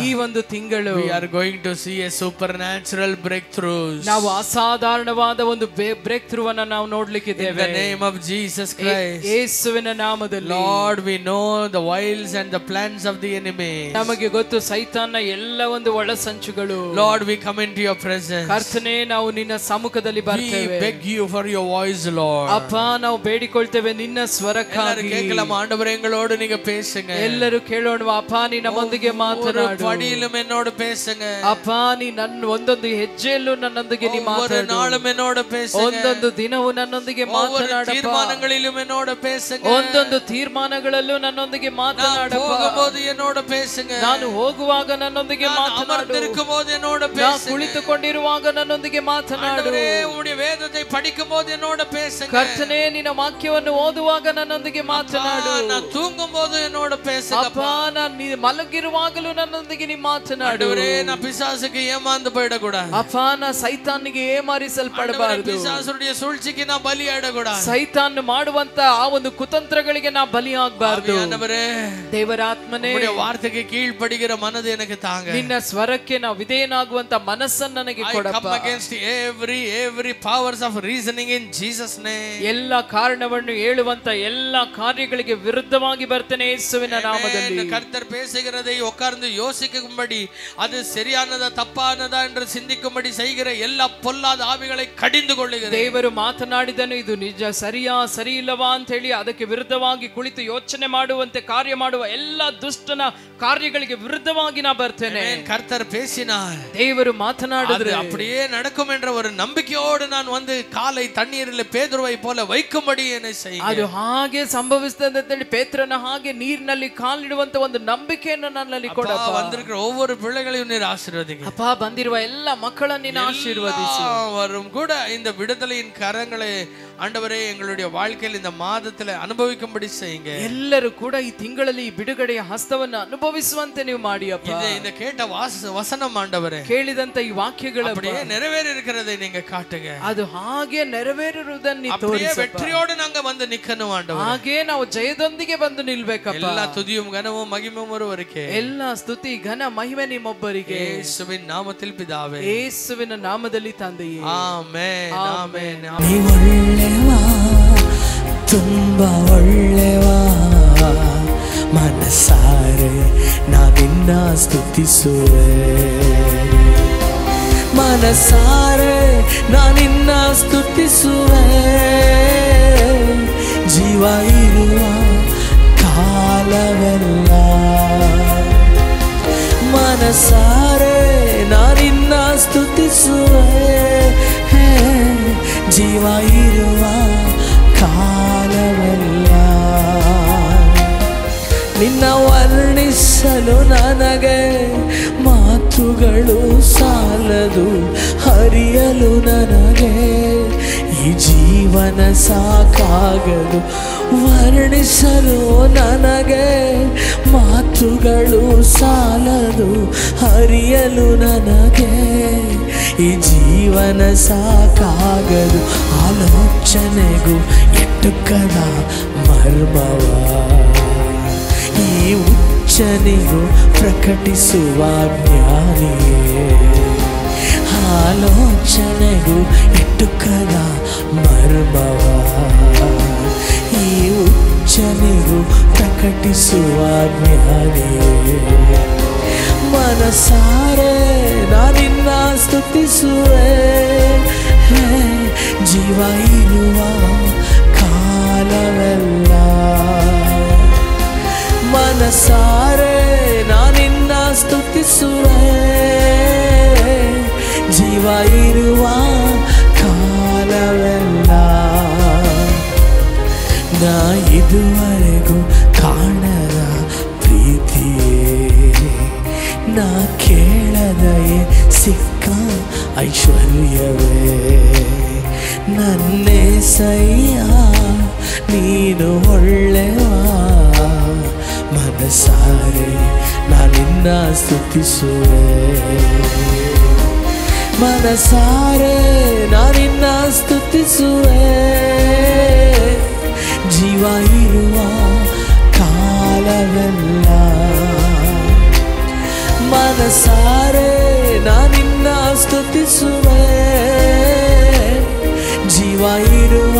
ಈ ಒಂದು ತಿಂಗಳು we are going to see a supernatural breakthroughs. ನಾವು ಅಸಾಧಾರಣವಾದ ಒಂದು ಬ್ರೇಕ್ ಥ್ರೂ ಅನ್ನು ನಾವು ನೋಡಲಿಕ್ಕಿದ್ದೇವೆ. In the name of Jesus Christ. ಯೇಸುವಿನ ನಾಮದಲ್ಲಿ. Lord, we know the wiles and the plans of the enemy. ನಮಗೆ ಗೊತ್ತು ಸೈತಾನನ ಎಲ್ಲ ಒಂದು ಒಳಸಂಚುಗಳು. Lord, we come into your presence. ಕರ್ತನೇ ನಾವು ನಿನ್ನ ಸಮ್ಮುಖದಲ್ಲಿ ಬರ್ತೇವೆ. We beg you for your voice, Lord. ಅಪ್ಪ ನಾವು ಬೇಡಿಕೊಳ್ಳುತ್ತೇವೆ ನಿನ್ನ ಸ್ವರಕ್ಕಾಗಿ. ಕೇಳಲಾಮ ಆண்டವರೇ எங்களோடு நீங்க பேசுங்க. ಎಲ್ಲರೂ ಕೇಳೋಣ ಅಪ್ಪ ನೀ ನಮ್ಮೊಂದಿಗೆ ಮಾತನಾಡು. படியிலும் என்னோடு பேசுங்க. ಅಪ್ಪ ನೀ ನನ್ನ ಒಂದೊಂದು ಹೆಜ್ಜೆಯಲ್ಲೂ ನನ್ನೊಂದಿಗೆ ನೀ ಮಾತನಾಡು. ஒரு நாளும் என்னோடு பேசுங்க. ಒಂದೊಂದು ದಿನವೂ ನನ್ನೊಂದಿಗೆ ಮಾತನಾಡಪ್ಪ. ತೀರ್ಮಾನங்களிலும் என்னோடு பேசுங்க. ಒಂದೊಂದು ತೀರ್ಮಾನಗಳಲ್ಲೂ ನನ್ನೊಂದಿಗೆ ಮಾತನಾಡಪ್ಪ. ನಾನು ಹೋಗುವಾಗ என்னோடு பேசுங்க. ನಾನು ಹೋಗುವಾಗ ನನ್ನೊಂದಿಗೆ ಮಾತನಾಡು. ಅಮರ್ತಿರುವಾಗ என்னோடு பேசுங்க. ನಾನು ಕುಳಿತುಕೊಂಡಿರುವಾಗ ನನ್ನೊಂದಿಗೆ ಮಾತನಾಡು. ಆண்டವರೇ ಉಮ್ಮುடைய வேதத்தை படிக்கும்போது என்னோடு பேசுங்க. ಕರ್ತನೇ ನಿನ್ನ ವಾಕ್ಯವನ್ನು ಓದುವಾಗ ನನ್ನೊಂದಿಗೆ ಮಾತನಾಡು. ನಾನು ತೂங்கும்போது என்னோடு பேசுங்க. ಅಪ್ಪ ನಾನು ಮಲಗಿರುವಾಗಲೂ ನನ್ನೊಂದಿಗೆ ನೀ ಮಾತನಾಡು. ಆண்டವರೇ ನಾ ಪಿಶಾಚಿಗೆ ಏಮಾಂದು போய்டக்கூடாது. ಅಪ್ಪ ನಾ ಸೈತಾನಿಗೆ ಏಮಾರಿಸಲ್ಪಡಬಾರದು. ಪಿಶಾಚುடைய சூழ்ச்சிக்கு ನಾ ಬಲಿಯಾಡக்கூடாது. ಸೈತಾನ್ ಮಾಡುವಂತ ಆ ಒಂದು ಕುತಂತ್ರಗಳಿಗೆ ನಾ ಬಲಿಯಾಗಬಾರದು. ಆண்டವರೇ ದೇವರ ಆತ್ಮನೇ ಉಮ್ಮುடைய ವಾರ್ತೆಗೆ ಕೀழ்ಪಡಿಗಿற ಮನದು ನನಗೆ ತಾಂಗ. ನಿನ್ನ ಸ್ವರಕ್ಕೆ ನಾ ವಿಧೇಯನಾಗುವಂತ ಮನಸ್ಸನ್ನು ನನಗೆ ಕೊಡಪ್ಪ. I come against every powers of reasoning in Jesus name. ಎಲ್ಲ ಕಾರಣವನ್ನು ಹೇಳುವಂತ ಎಲ್ಲ ಕಾರ್ಯಗಳಿಗೆ ವಿರುದ್ಧವಾಗಿ ಬರ್ತೇನೆ ಯೇಸುವಿನ ನಾಮದಲ್ಲಿ. கர்த்தர் பேசுகிறதை உட்கார்ந்து யோசிக்கும்படி அது சரியானதா தப்பானதா என்று சிந்திக்கும்படி செய்கிற எல்லா பொல்லாத ஆவிகளை கடிந்து கொள்ளுகிறேன். ದೇವರು ಮಾತನಾಡಿದನು ಇದು ನಿಜ ಸರಿಯಾ ಸರಿ ಇಲ್ಲವಾ ಅಂತ ಹೇಳಿ ಅದಕ್ಕೆ ವಿರುದ್ಧವಾಗಿ ಕುಳಿತು ಯೋಚನೆ ಮಾಡುವಂತೆ ಕಾರ್ಯ ಮಾಡುವ ಎಲ್ಲ ದುಷ್ಟನ ಕಾರ್ಯಗಳಿಗೆ ವಿರುದ್ಧವಾಗಿ ನಾ ಬರ್ತೇನೆ. கர்த்தர் பேசினார். ದೇವರು ಮಾತನಾಡಿದ್ರೆ அப்படியே நடக்கும் என்ற ஒரு நம்பிக்கையோடு நான் வந்து காலை தண்ணீரில் பேதுருவை போல வைக்கும்படி என்னை செய்யுங்க. ಅದು ಹಾಗೆ ಸಂಭವಿಸುತ್ತದೆ ಅಂತ ಹೇಳಿ ಪೇತ್ರನ ಹಾಗೆ ನೀರಿನಲ್ಲಿ ಕಾಲಿಡುವಂತ ಒಂದು ನಂಬಿಕೆಯನ್ನು ನನ್ನಲ್ಲಿ ಕೊಡಪ್ಪ. வந்திருக்கிற ஒவ்வொரு பிள்ளைகளையும் நீர் ஆசீர்வதிங்க. அப்பா ಬಂದಿರುವ ಎಲ್ಲ ಮಕ್ಕಳನ್ನು ನೀನು ಆಶೀರ್ವದಿಸು. அவரும் கூட இந்த விடுதலையின் கரங்களை ஆண்டவரே எங்களுடைய வாழ்க்கையில் இந்த மாதத்தில் ಅನುಭವಿக்கும்படி செய்யுங்க. ಎಲ್ಲರೂ ಕೂಡ ಈ ತಿಂಗಳಲ್ಲಿ ಬಿಡುಗಡೆಯ ಹಸ್ತವನ್ನು ಅನುಭವಿಸುವಂತೆ ನೀವು ಮಾಡಿ ಅಪ್ಪ. இந்த கேட்ட வசனம் ஆண்டவரே ಕೇಳಿದಂತ ಈ ವಾಕ್ಯಗಳು அப்படியே நிறைவேறி இருக்கிறதை நீங்க காட்டுங்க. ಅದು ಹಾಗೆ ನೆರವೇರುವುದನ್ನು ನೀವು ತೋರಿಸಿ. அப்படியே வெற்றியோடு நாங்க வந்து நிக்கணும் ஆண்டவரே. ಹಾಗೆ ನಾವು ಜಯದೊಂದಿಗೆ ಬಂದು ನಿಲ್ಲಬೇಕಪ್ಪ. ಎಲ್ಲ ತುದಿயும் ಘನവും ಮಹಿಮೆயும் ஒருவருக்கே. ಎಲ್ಲ ಸ್ತುತಿ ಘನ ಮಹಿಮೆ ನಿಮ್ಮೊಬ್ಬರಿಗೆ. ಯೇಸುವಿನ ನಾಮದಲ್ಲಿ ಪಿತಾವೇ. ಯೇಸುವಿನ ನಾಮದಲ್ಲಿ ತಂದೆಯೇ. Amen amen. ನೀ ಒಳ್ಳೆಯವಾ ತುಂಬಾ ಒಳ್ಳೆಯವಾ ಮನಸಾರೆ ನಾ ನಿನ್ನ ಸ್ತುತಿಸುವೆ. ಮನಸಾರೆ ನಾ ನಿನ್ನ ಸ್ತುತಿಸುವೆ. ಜೀವ ಇರುವ ಕಾಲವೆಲ್ಲ ಮನಸಾರೆ ನಾ ನಿನ್ನ ಸ್ತುತಿಸುವೆ. ಜೀವ ಇರುವ ಕಾಲವೆಲ್ಲ ನಿನ್ನ ವರ್ಣಿಸಲು ನನಗೆ ಮಾತುಗಳು ಸಾಲದು. ಹರಿಯಲು ನನಗೆ ಈ ಜೀವನ ಸಾಕಾಗದು. ವರ್ಣಿಸಲು ನನಗೆ ಮಾತುಗಳು ಸಾಲದು. ಹರಿಯಲು ನನಗೆ ಈ ಜೀವನ ಸಾಕಾಗದು. ಆಲೋಚನೆಗೂ ಎಟುಕದ ಮರ್ಮವ ಈ ಹುಚ್ಚನಿಗೂ ಪ್ರಕಟಿಸುವ ಜ್ಞಾನಿಯೇ, ಆಲೋಚನೆಗೂ ಇಟ್ಟುಕದ ಮರ್ಮವ ಈ ಹುಚ್ಚನಿಗೂ ಪ್ರಕಟಿಸುವ ಜ್ಞಾನಿಯೇ. ಮನಸಾರೆ ನಾನಿನ್ನ ಸ್ತುತಿಸುವೆ, ಜೀವ ಇರುವ ಕಾಲವೆಲ್ಲ. ಮನಸಾರೆ ನಾನಿನ್ನ ಸ್ತುತಿಸುವೆ, ಜೀವ ಇರುವ ಕಾಲವೆಲ್ಲ. ನಾ ಇದುವರೆಗೂ ಕಾಣದ ಪ್ರೀತಿಯೇ, ನಾ ಕೇಳದೆಯೇ ಸಿಕ್ಕ ಐಶ್ವರ್ಯವೇ. ನನ್ನೇಸಯ್ಯ ನೀನು ಒಳ್ಳೆವ, ಮನಸಾರೆ ನಾನಿನ್ನ ಸ್ತುತಿಸುವೆ. ಮನಸಾರೆ ನಾನಿನ್ನ ಸ್ತುತಿಸುವೆ, ಜೀವ ಇರುವ ಕಾಲವೆಲ್ಲ. ಮನಸಾರೆ ನಾನಿನ್ನ ಸ್ತುತಿಸುವೆ, ಜೀವ ಇರುವ